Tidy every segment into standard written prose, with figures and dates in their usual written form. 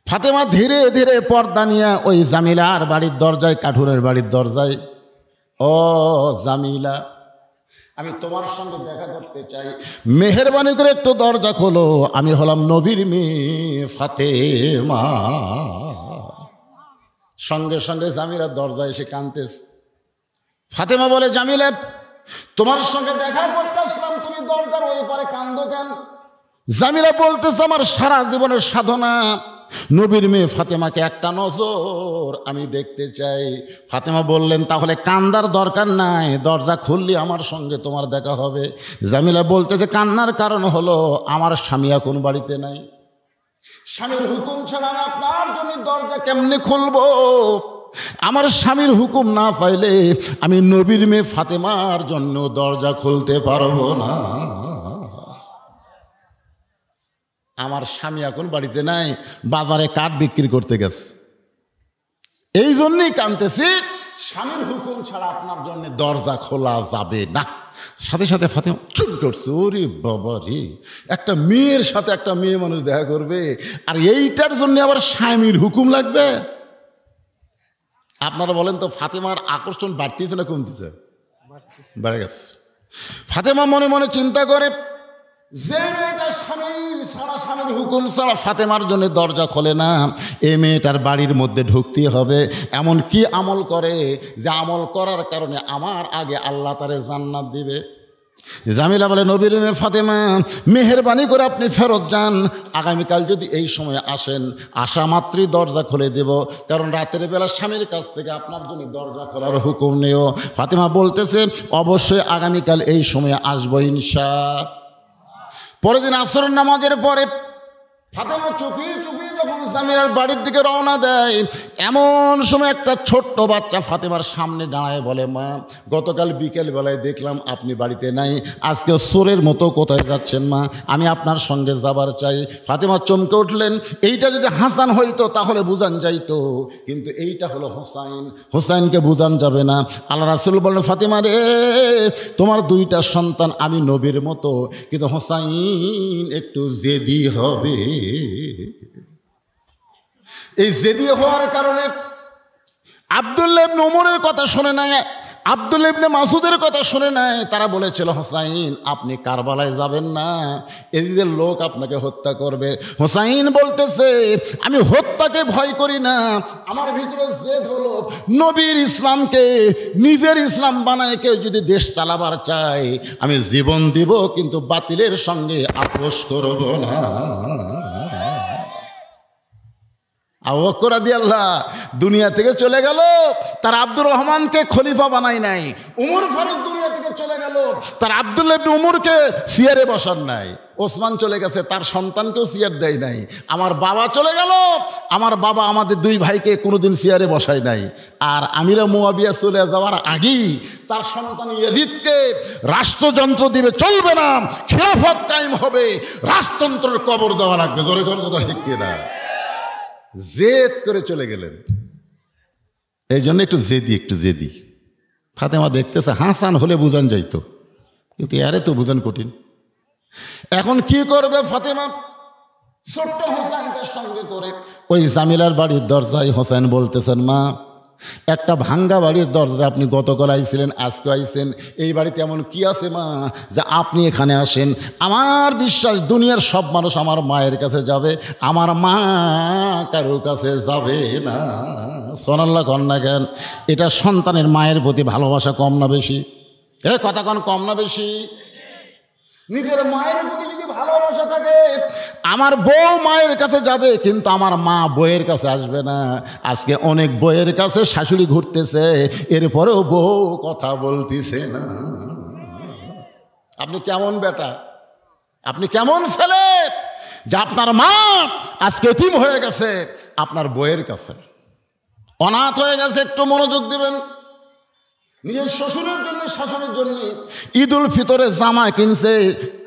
ফাতেমা ধীরে ধীরে পর্দা নিয়ে ওই জামিলার বাড়ির দরজায়, কাঠুরের বাড়ির দরজায়, ও জামিলা, আমি তোমার সঙ্গে দেখা করতে চাই, মেহেরবানি করে একটু দরজা খোলো, আমি হলাম নবীর মেয়ে ফাতেমা। সঙ্গে সঙ্গে জামিলার দরজায় এসে কাঁদতেছে। ফাতেমা বলে, জামিলা, তোমার সঙ্গে দেখা করতে আসলাম, তুমি দরজার ওই পারে কান্দো কেন? জামিলা বলতেছে, আমার সারা জীবনের সাধনা নবীর মেয়ে ফাতেমাকে একটা নজর আমি দেখতে চাই। ফাতেমা বললেন, তাহলে কান্দার দরকার নাই, দরজা খুললি আমার সঙ্গে তোমার দেখা হবে। জামিলা বলতেছে, কান্নার কারণ হলো আমার স্বামী এখন বাড়িতে নাই, স্বামীর হুকুম ছাড়া আমি আপনার জন্য দরজা কেমনে খুলবো? আমার স্বামীর হুকুম না পাইলে আমি নবীর মেয়ে ফাতেমার জন্য দরজা খুলতে পারবো না। আমার স্বামী এখন বাড়িতে নাই, বাজারে কাঠ বিক্রি করতে গেছে, এই জন্যই কাঁদতেছি, স্বামীর হুকুম ছাড়া আপনার জন্য দরজা খোলা যাবে না। সাথে সাথে ফাতেমা চুপ করছে, ওরে বাবা রে, একটা মেয়ের সাথে একটা মেয়ে মানুষ দেখা করবে, আর এইটার জন্য আবার স্বামীর হুকুম লাগবে? আপনারা বলেন তো, ফাতেমার আকর্ষণ বাড়তিছে না কমতিছে? বেড়ে গেছে। ফাতেমা মনে মনে চিন্তা করে, যে মেয়েটা স্বামী ছাড়া, স্বামীর হুকুম ছাড়া ফাতেমার জন্য দরজা খোলে না, এই মেয়েটার বাড়ির মধ্যে ঢুকতে হবে। এমন কি আমল করে যে আমল করার কারণে আমার আগে আল্লাহ তারে জান্নাত দিবে? জামিলা বলে, নবীর মেয়ে ফাতেমা, মেহেরবানি করে আপনি ফেরত যান, আগামীকাল যদি এই সময় আসেন, আসা মাত্রই দরজা খুলে দেব, কারণ রাতের বেলা স্বামীর কাছ থেকে আপনার জন্য দরজা খোলার হুকুম নেও। ফাতেমা বলতেছে, অবশ্যই আগামীকাল এই সময় আসবো ইনশাআল্লাহ। পরের দিন আসরের নামাজের পরে ফাতেমা চুপিয়ে চুপিয়ে যখন জামিলার বাড়ির দিকে রওনা দেয়, এমন সময় একটা ছোট্ট বাচ্চা ফাতেমার সামনে দাঁড়ায় বলে, মা, গতকাল বিকেল বেলায় দেখলাম আপনি বাড়িতে নাই, আজকে চোরের মতো কোথায় যাচ্ছেন মা? আমি আপনার সঙ্গে যাবার চাই। ফাতেমা চমকে উঠলেন, এইটা যদি হাসান হইতো তাহলে বুঝান যাইতো, কিন্তু এইটা হলো হোসাইন, হোসাইনকে বুঝান যাবে না। আল্লাহ রাসূল বললেন, ফাতেমা রে, তোমার দুইটা সন্তান আমি নবীর মতো, কিন্তু হোসাইন একটু জেদি হবে। এই জেদি হওয়ার কারণে আব্দুল্লাহ ইবনে ওমরের কথা শুনে নাই, আব্দুল্লাহ ইবনে মাসুদের কথা শুনে নাই। তারা বলেছিল, হোসাইন আপনি কারবালায় যাবেন না, এদিকের লোক আপনাকে হত্যা করবে। হোসাইন বলতেছে, আমি হত্যাকে ভয় করি না, আমার ভিতরে জেদ হলো নবীর ইসলামকে নিজের ইসলাম বানায় কেউ যদি দেশ চালাবার চায়, আমি জীবন দিব, কিন্তু বাতিলের সঙ্গে আপোষ করব না। আবু বকর রাদিয়াল্লাহু দুনিয়া থেকে চলে গেল, তার আব্দুর রহমানকে খলিফা বানাই নাই। উমর ফারুক দুনিয়া থেকে চলে গেল, তার আব্দুল্লাহ ইবনে উমরকে চেয়ারে বসান নাই। ওসমান চলে গেছে, তার সন্তানকেও চেয়ার দেয় নাই। আমার বাবা চলে গেল, আমার বাবা আমাদের দুই ভাইকে কোনোদিন চেয়ারে বসায় নাই। আর আমিরা মুয়াবিয়া চলে যাওয়ার আগেই তার সন্তান ইয়াজিদকে রাষ্ট্রযন্ত্র দিবে, চলবে না, খেলাফত কায়েম হবে, রাজতন্ত্রের কবর দেওয়া লাগবে। জোরে কোন কথা ঠিক কিনা? জেদ করে চলে গেলেন। এই জন্য একটু জেদি। ফাতেমা দেখতেছে, হাসান হলে বুঝান যাইতো, কিন্তু আরে তো বুঝান কঠিন। এখন কি করবে ফাতেমা? ছোট্ট হোসেনকে সঙ্গে করে ওই জামিলার বাড়ির দরজায় হোসেন বলতেছেন, মা, একটা ভাঙ্গা বাড়ির দরজা, আপনি গতকাল আইছিলেন, আজকে আইছেন, এই বাড়িতে এমন কি আছে মা যে আপনি এখানে আসেন? আমার বিশ্বাস দুনিয়ার সব মানুষ আমার মায়ের কাছে যাবে, আমার মা কারো কাছে যাবে না। সুবহানাল্লাহ কন্যা জ্ঞান। এটা সন্তানের মায়ের প্রতি ভালোবাসা কম না বেশি? কথা কন, কম না বেশি? নিজের মায়ের প্রতি যদি ভালোবাসা থাকে, আমার বউ মায়ের কাছে যাবে, কিন্তু আমার মা বউয়ের কাছে আসবে না। আজকে অনেক বউয়ের কাছে শাশুড়ি ঘুরতেছে, এরপরেও বউ কথা বলতেছে না। আপনি কেমন বেটা, আপনি কেমন ছেলে যে আপনার মা আজকে এতিম হয়ে গেছে আপনার বউয়ের কাছে, অনাথ হয়ে গেছে? একটু মনোযোগ দিবেন। নিজের শ্বশুরের জন্য, শাশুড়ির জন্য ঈদুল ফিতরে জামা কিনছে,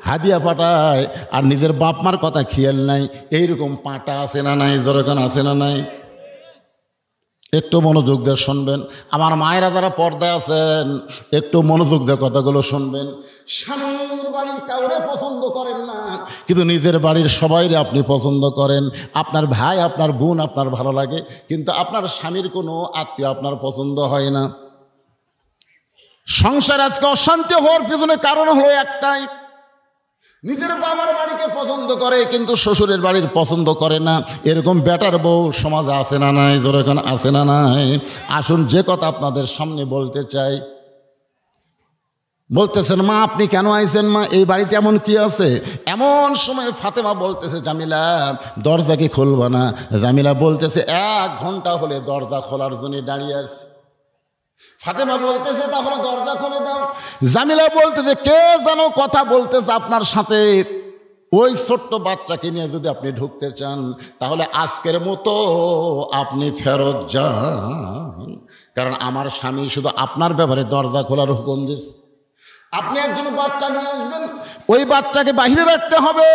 হাদিয়া পাঠায়, আর নিজের বাপ মার কথা খেয়াল নাই। এইরকম পাটা আছে না নাই? জরকান আছে না নাই? একটু মনোযোগ দিয়ে শুনবেন। আমার মায়েরা যারা পর্দায় আছেন একটু মনোযোগ দিয়ে কথাগুলো শুনবেন। স্বামীর বাড়ির কাউরে পছন্দ করেন না, কিন্তু নিজের বাড়ির সবাইরে আপনি পছন্দ করেন। আপনার ভাই, আপনার বোন আপনার ভালো লাগে, কিন্তু আপনার স্বামীর কোনো আত্মীয় আপনার পছন্দ হয় না। সংসার আজকে অশান্তি হওয়ার পিছনে কারণ হলো একটাই, নিজের বাবার বাড়িকে পছন্দ করে কিন্তু শ্বশুরের বাড়ির পছন্দ করে না। এরকম বেটার বউ সমাজে আছে না নাই? জোরে এখন আছে না নাই? আসুন যে কথা আপনাদের সামনে বলতে চাই। বলতেছেন মা আপনি কেন আইছেন? মা এই বাড়িতে এমন কি আছে? এমন সময় ফাতেমা বলতেছে জামিলা দরজা কি খুলবা না? জামিলা বলতেছে 1 ঘন্টা হলে দরজা খোলার জন্য দাঁড়িয়ে আছে। ফাতেমা বলতেছে তাহলে দরজা খুলে দাও। জামিলা বলতেছে কে যেন কথা বলতেছে আপনার সাথে, ওই ছোট্ট বাচ্চাকে নিয়ে যদি আপনি ঢুকতে চান তাহলে আজকের মতো আপনি ফেরত যান, কারণ আমার স্বামী শুধু আপনার ব্যাপারে দরজা খোলার হুকুম দিচ্ছে। আপনি একজন বাচ্চা নিয়ে আসবেন, ওই বাচ্চাকে বাহিরে রাখতে হবে।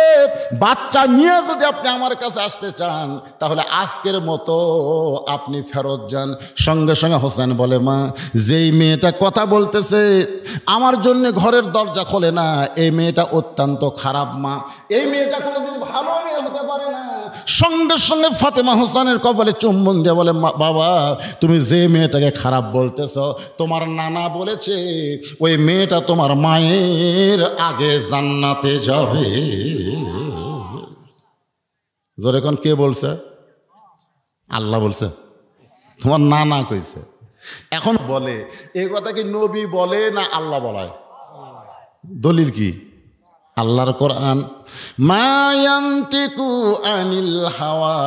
বাচ্চা নিয়ে যদি আপনি আমার কাছে আসতে চান তাহলে আজকের মতো আপনি ফেরত যান। সঙ্গে সঙ্গে হোসেন বলে মা যেই মেয়েটা কথা বলতেছে আমার জন্য ঘরের দরজা খোলে না, এই মেয়েটা অত্যন্ত খারাপ মা, এই মেয়েটা কোনোদিন ভালো মেয়ে হতে পারে না। সঙ্গে সঙ্গে ফাতেমা হোসেনের কপালে চুম্বন দিয়ে বলে বাবা তুমি যে মেয়েটাকে খারাপ বলতেছ তোমার নানা বলেছে ওই মেয়েটা তোমার মায়ের আগে জান্নাতে যাবে। জোরে কোন কে বলছে? আল্লাহ বলছে, তোমার নানা কইছে। এখন বলে এই কথা কি নবী বলে না আল্লাহ বলায়? দলিল কি? আল্লাহর কোরআন, মা ইয়ানতিকু আনিল হাওয়া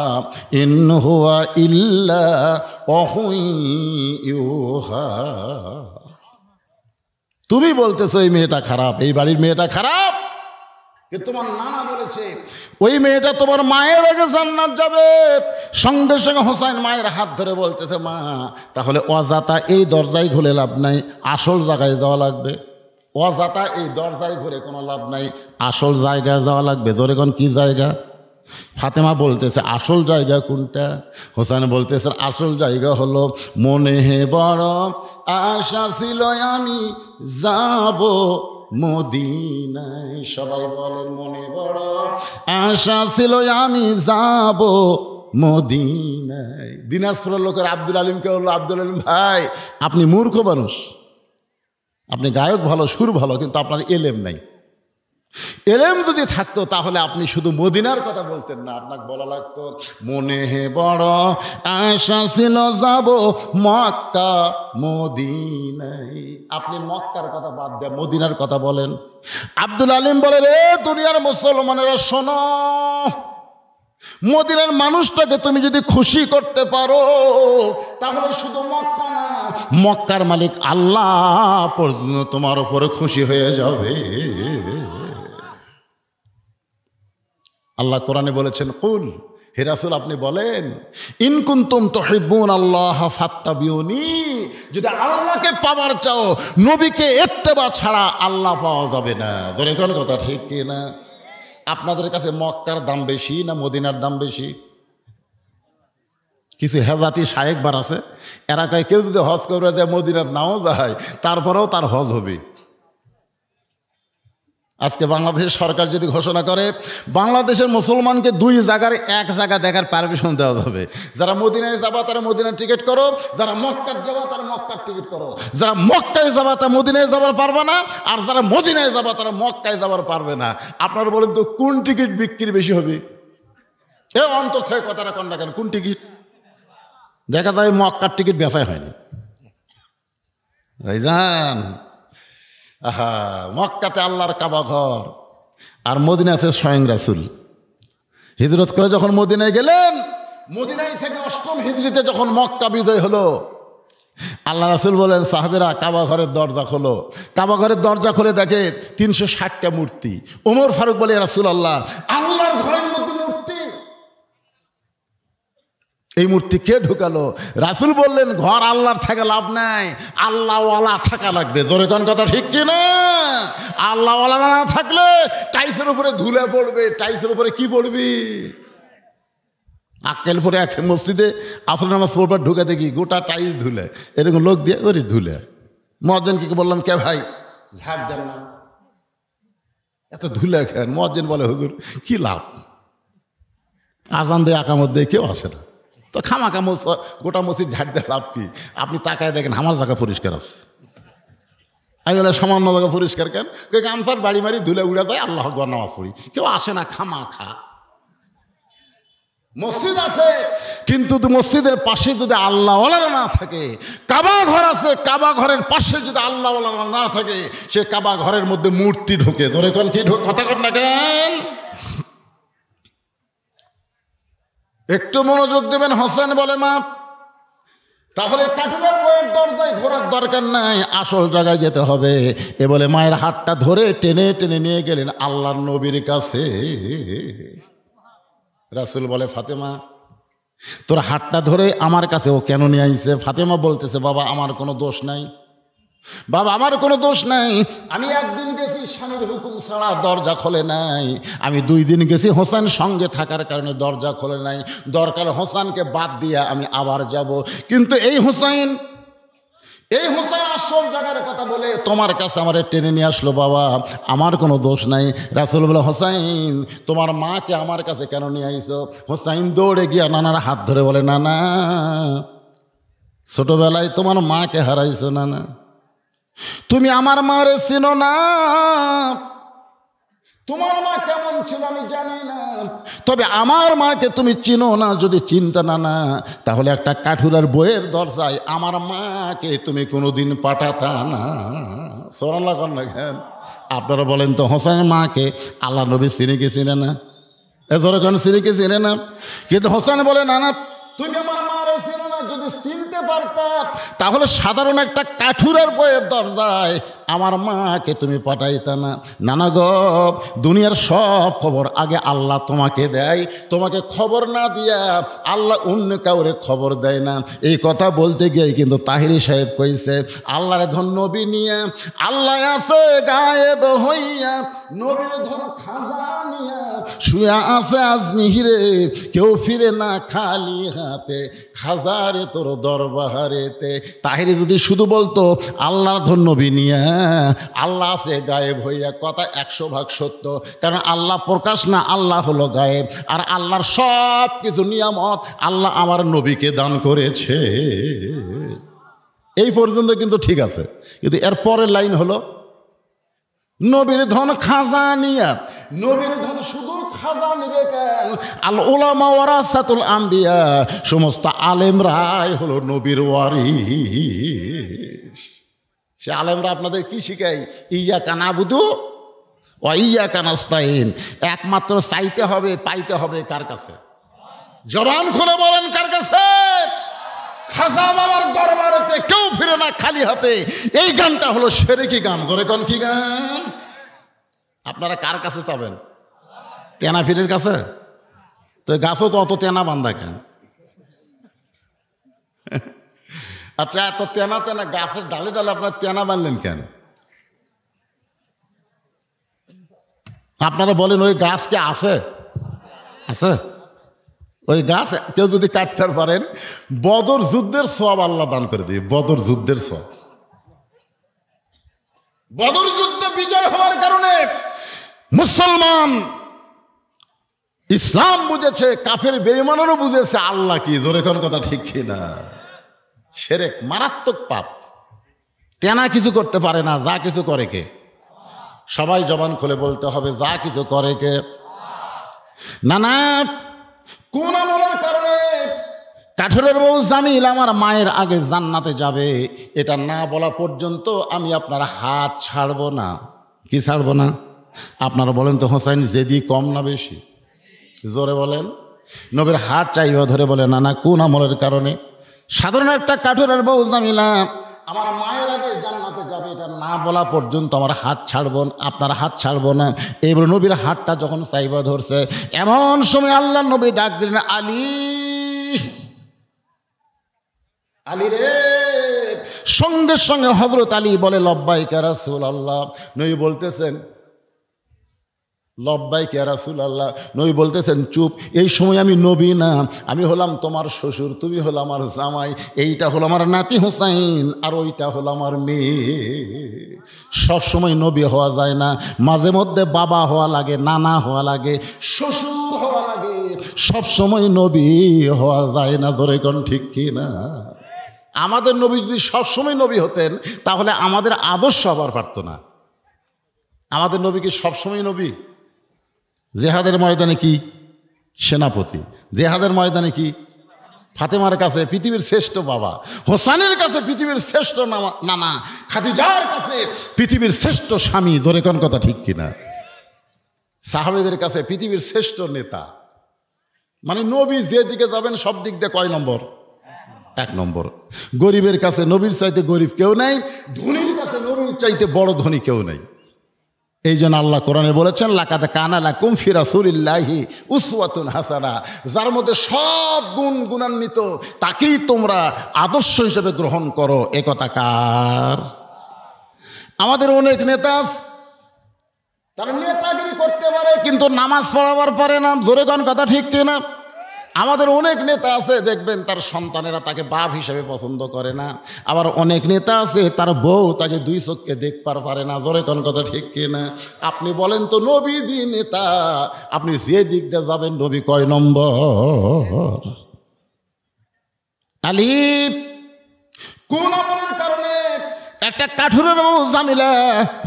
ইন হুয়া ইল্লা ওয়াহুই ইউহা। তুমি বলতেছো এই মেয়েটা খারাপ, এই বাড়ির মেয়েটা খারাপ, কিন্তু তোমার নানা বলেছে ওই মেয়েটা তোমার মায়ের আগে জান্নাত যাবে। সঙ্গে সঙ্গে হোসেন মায়ের হাত ধরে বলতেছে মা তাহলে অজাতা এই দরজায় ঘুরে লাভ নাই, আসল জায়গায় যাওয়া লাগবে। অজাতা এই দরজায় ঘুরে কোনো লাভ নাই, আসল জায়গায় যাওয়া লাগবে। ধরে কোন কি জায়গা? ফাতেমা বলতেছে আসল জায়গা কোনটা? হোসেন বলতেছে আসল জায়গা হলো মনে হে বড় আশা ছিল আমি যাব মদিনায়। সবাই বলেন মনে বড় আশা ছিল আমি যাব মদিনায়। দিনাজপুরের লোকের আব্দুল আলিমকে বললো আব্দুল আলিম ভাই আপনি মূর্খ মানুষ, আপনি গায়ক ভালো, সুর ভালো, কিন্তু আপনার এলেম নাই। এলেম যদি থাকতো তাহলে আপনি শুধু মদিনার কথা বলতেন না, আপনাকে বলা লাগতো মনে হে বড় আশা ছিল যাব মক্কা মদিনায়। আপনি মক্কার কথা বাদ দেন মদিনার কথা বলেন। আব্দুল আলিম বলে রে দুনিয়ার মুসলমানেরা শোনো, মদিনার মানুষটাকে তুমি যদি খুশি করতে পারো তাহলে শুধু মক্কা না, মক্কার মালিক আল্লাহ পর্যন্ত তোমার উপরে খুশি হয়ে যাবে। আল্লাহ কোরআনে বলেছেন কুল, হে রাসূল আপনি বলেন ইন কুনতুম তুহিব্বুন আল্লাহ ফাত্তাবিউনি, যদি আল্লাহকে পাওয়ার চাও নবীকে ইত্তেবা ছাড়া আল্লাহ পাওয়া যাবে না। ধরে কোন কথা ঠিক কি না? আপনাদের কাছে মক্কার দাম বেশি না মদিনার দাম বেশি? কিছু হেজাতি শায়েকবার আছে, এরা কয় কেউ যদি হজ করে যায় মদিনার নাও যায় তারপরেও তার হজ হবে। আজকে বাংলাদেশের সরকার যদি ঘোষণা করে বাংলাদেশের মুসলমানকে 2 জায়গার 1 জায়গা দেখার পারমিশন দেওয়া যাবে, যারা মদিনায় যাবা তারা মদিনার টিকিট করো, যারা মক্কায় যাবা তারা মক্কার টিকিট করো, যারা মক্কায় যাবা তারা মদিনায় যাবার পারবে না, আর যারা মদিনায় যাবা তারা মক্কায় যাবার পারবে না। আপনারা বলেন তো কোন টিকিট বিক্রি বেশি হবে? এ অন্তর থেকে কথাটা কন না কেন, কোন টিকিট? দেখা যায় মক্কার টিকিট বেচাই হয়নি। ভাইজান আহা, মক্কাতে আল্লাহর কাবা ঘর আর মদিনা আছে স্বয়ং রাসূল। হিজরত করে যখন মদিনায় গেলেন, মদিনায় থেকে 8ম হিজরিতে যখন মক্কা বিজয় হলো, আল্লাহ রাসূল বলেন সাহাবেরা কাবা ঘরের দরজা খোলো। কাবা ঘরের দরজা খুলে দেখে 360টা মূর্তি। ওমর ফারুক বলে রাসূলুল্লাহ আল্লাহর ঘরের মধ্যে মূর্তি, এই মূর্তি কে ঢুকালো? রাসূল বললেন ঘর আল্লাহর থেকে লাভ নাই, আল্লাহওয়ালা থাকা লাগবে। জোরে কোন কথা ঠিক কিনা? আল্লাহওয়ালা না থাকলে টাইসের উপরে ধুলে পড়বে, টাইসের উপরে কি পড়বি? আক্কেলপুরে এক মসজিদে আসর নামাজ পড়বার ঢুকে দেখি গোটা টাইলস ধুলে, এরকম লোক দিয়ে ওরে ধুলে। মুয়াজ্জিনকে বললাম, কে ভাই ঝাড় দেন না, এত ধুলে খেন? মুয়াজ্জিন বলে, হুজুর কি লাভ, আজান দিয়ে আকামত দিয়ে কেউ আসে না, তো খামাখা গোটা মসজিদ ঝাড় দিয়ে লাভ কি? আপনি তাকায় দেখেন আমার জায়গা পরিষ্কার আছে। আমি বলে, সামান্য জায়গা পরিষ্কার কেন? গামছার বাড়ি মারি ধুলে উড়ে যায়, আল্লাহ আকবার নামাজ পড়ি, কেউ আসে না, খামাখা। মসজিদ আছে, কিন্তু মসজিদের পাশে যদি আল্লাহওয়ালারা না থাকে, কাবা ঘর আছে, কাবা ঘরের পাশে যদি আল্লাহওয়ালারা না থাকে, সে কাবা ঘরের মধ্যে মূর্তি ঢোকে। তোরে কোন কি কথা কর না কেন? একটু মনোযোগ দেবেন। হোসেন বলে, মা তাহলে কাঠুরের বইয়ের দরজায় ঘোরার দরকার নাই, আসল জায়গায় যেতে হবে। এ বলে মায়ের হাতটা ধরে টেনে টেনে নিয়ে গেলেন আল্লাহর নবীর কাছে। রাসূল বলে, ফাতেমা তোর হাতটা ধরে আমার কাছে ও কেন নিয়ে আইছে? ফাতেমা বলতেছে, বাবা আমার কোনো দোষ নাই, বাবা আমার কোনো দোষ নাই। আমি একদিন গেছি স্বামীর হুকুম ছাড়া, দরজা খোলে নাই। আমি 2 দিন গেছি হোসেন সঙ্গে থাকার কারণে দরজা খোলে নাই। দরকার হোসেনকে বাদ দিয়া আমি আবার যাব, কিন্তু এই হোসেন আসল জায়গার কথা বলে তোমার কাছে আমার টেনে নিয়ে আসলো। বাবা আমার কোনো দোষ নাই। রাসূল বলে, হোসাইন তোমার মাকে আমার কাছে কেন নিয়ে আইছো? হোসাইন দৌড়ে গিয়া নানার হাত ধরে বলে, নানা ছোটবেলায় তোমার মাকে হারাইছো, নানা তুমি আমার মারে চিনো না, তোমার মা কেমন ছিল আমি জানি না, তবে আমার মাকে তুমি চিনো না। যদি চিনতে না তাহলে একটা কাঠুরার বইয়ের দরজায় আমার মাকে তুমি কোনোদিন পাঠাতা না। সুবহানাল্লাহ কেন? আপনারা বলেন তো, হোসেনের মাকে আল্লাহ নবী চিনে চিনে না? এজরে কেন চিনে চিনে না? কিন্তু হোসেন বলে, না না তুমি আমার মারে চিনো না, যদি চিনতে পারতাম তাহলে সাধারণ একটা কাঠুরার বইয়ের দরজায় আমার মাকে তুমি পাঠাইতা না। নানা গো, দুনিয়ার সব খবর আগে আল্লাহ তোমাকে দেয়, তোমাকে খবর না দিয়া আল্লাহ অন্য কাউরে খবর দেয় না। এই কথা বলতে গিয়ে কিন্তু তাহিরি সাহেব কইছে, আল্লাহর ধন নবী নিয়ে আল্লাহ আছে গায়েব হইয়া, নবীর ধন খাজা নিয়া শুয়া আছে আজমিহিরে, কেউ ফিরে না খালি হাতে, খাজারে তোর দরবারেতে। তাহিরি যদি শুধু বলতো আল্লাহর ধন নবী নিয়া আল্লাহ আছে গায়েব হইয়া, কথা 100% সত্য। কারণ আল্লাহ প্রকাশ না, আল্লাহ হলো গায়েব। আর আল্লাহর সব কিছু নিয়ামত আল্লাহ আমার নবীকে দান করেছে। এই পর্যন্ত কিন্তু ঠিক আছে, কিন্তু এর পরের লাইন হলো নবীর ধন খাজা নিয়া। নবীর ধন শুধু খাজা নিবে কেন? আল উলামা ওয়ারাসাতুল আম্বিয়া, সমস্ত আলেমরাই হলো নবীর ওয়ারিস। সে আলেমরা আপনাদের কি শিখায়? ইয়াকা নাবুদু ওয়া ইয়াকা নাস্তাইন। একমাত্র চাইতে হবে, পাইতে হবে কার কাছে? জবান খুলে বলেন কার কাছে? খাজা বাবার দরবারেতে কেউ ফিরে না খালি হাতে। এই গানটা হলো শিরকি গান। ধরে কোন কি গান? আপনারা কার কাছে চাবেন? তেনা ফিরের কাছে? তো গাছও তো অত তেনা বান্ধা কেন? আচ্ছা, এত তেনা তেনা গাছের ডালে ডালে আপনার তেনা বানলেন কেন? আপনারা বলেন ওই গাছ কে আছে? আছে ওই গাছ। কেউ যদি কাটতে পারেন, বদর যুদ্ধের সওয়াব আল্লাহ দান করে দিবে। বদর যুদ্ধের সওয়াব। বদর যুদ্ধে বিজয় হওয়ার কারণে মুসলমান ইসলাম বুঝেছে, কাফের বেঈমানেরও বুঝেছে আল্লাহ কি। জোরে কোন কথা ঠিক কিনা? শিরক মারাত্মক পাপ। তেনা কিছু করতে পারে না, যা কিছু করে কে? সবাই জবান খুলে বলতে হবে, যা কিছু করে কে? না না, কোন আমলের কারণে কাঠুরের বউ জামিল আমার মায়ের আগে জান্নাতে যাবে, এটা না বলা পর্যন্ত আমি আপনার হাত ছাড়বো না। কি ছাড়বো না? আপনারা বলেন তো, হোসেন জেদি কম না বেশি? জোরে বলেন। নবীর হাত চাইবা ধরে বলে, না না কোন আমলের কারণে? সাধারণ একটা কাঠুরের বউ জামিলা আমার মায়ের আগে জান্নাতে যাবে, এটা না বলা পর্যন্ত আমার হাত ছাড়বো, আপনার হাত ছাড়বো না। এইবার নবীর হাতটা যখন চাইবা ধরছে, এমন সময় আল্লাহ নবী ডাক দিলেন, আলী, আলী রে। সঙ্গে সঙ্গে হযরত আলী বলে, লব্বাইকা রাসূলুল্লাহ। নবী বলতেছেন, লব্বাইক ইয়া রাসূলুল্লাহ। নবী বলতেছেন চুপ। এই সময় আমি নবী না, আমি হলাম তোমার শ্বশুর, তুমি হলো আমার জামাই, এইটা হলো আমার নাতি হোসাইন, আর ওইটা হলো আমার মেয়ে। সব সময় নবী হওয়া যায় না, মাঝে মধ্যে বাবা হওয়া লাগে, নানা হওয়া লাগে, শ্বশুর হওয়া লাগে, সব সময় নবী হওয়া যায় না। ধরে কোন ঠিক কি না? আমাদের নবী যদি সবসময় নবী হতেন তাহলে আমাদের আদর্শ আবার পারত না। আমাদের নবী কি সবসময় নবী? জেহাদের ময়দানে কি সেনাপতি, জেহাদের ময়দানে কি ফাতেমার কাছে পৃথিবীর শ্রেষ্ঠ বাবা, হোসেনের কাছে পৃথিবীর শ্রেষ্ঠ নানা, খাদিজার কাছে পৃথিবীর শ্রেষ্ঠ স্বামী। ধরে কোন কথা ঠিক কিনা? সাহাবেদের কাছে পৃথিবীর শ্রেষ্ঠ নেতা। মানে নবী যেদিকে যাবেন সব দিক দিয়ে কয় নম্বর? 1 নম্বর। গরিবের কাছে নবীর চাইতে গরিব কেউ নাই, ধনীর কাছে নবীর চাইতে বড় ধনী কেউ নাই। এই জন্য আল্লাহ কোরআনে বলেছেন লাকাদ কানা লাকুম ফি রাসূলিল্লাহি উসওয়াতুন হাসানা, যার মধ্যে সব গুণ গুণান্বিত তাকেই তোমরা আদর্শ হিসেবে গ্রহণ করো। এ কথা কার? আমাদের অনেক নেতা তারা নেতাগিরি করতে পারে কিন্তু নামাজ পড়াবার পারে না। জোরে কোন কথা ঠিক কিনা? আমাদের অনেক নেতা আছে দেখবেন তার সন্তানেরা তাকে বাপ হিসেবে পছন্দ করে না, আবার অনেক নেতা আছে তার বউ তাকে 2 চোখে দেখবার পারে না। জোরে কোন কথা ঠিক কিনা? আপনি বলেন তো নবীজি নেতা, আপনি যে দিক দিয়ে যাবেন নবী কয় নম্বর? আলী কোন আমলের কারণে একটা কাঠুরের বউ জামিলা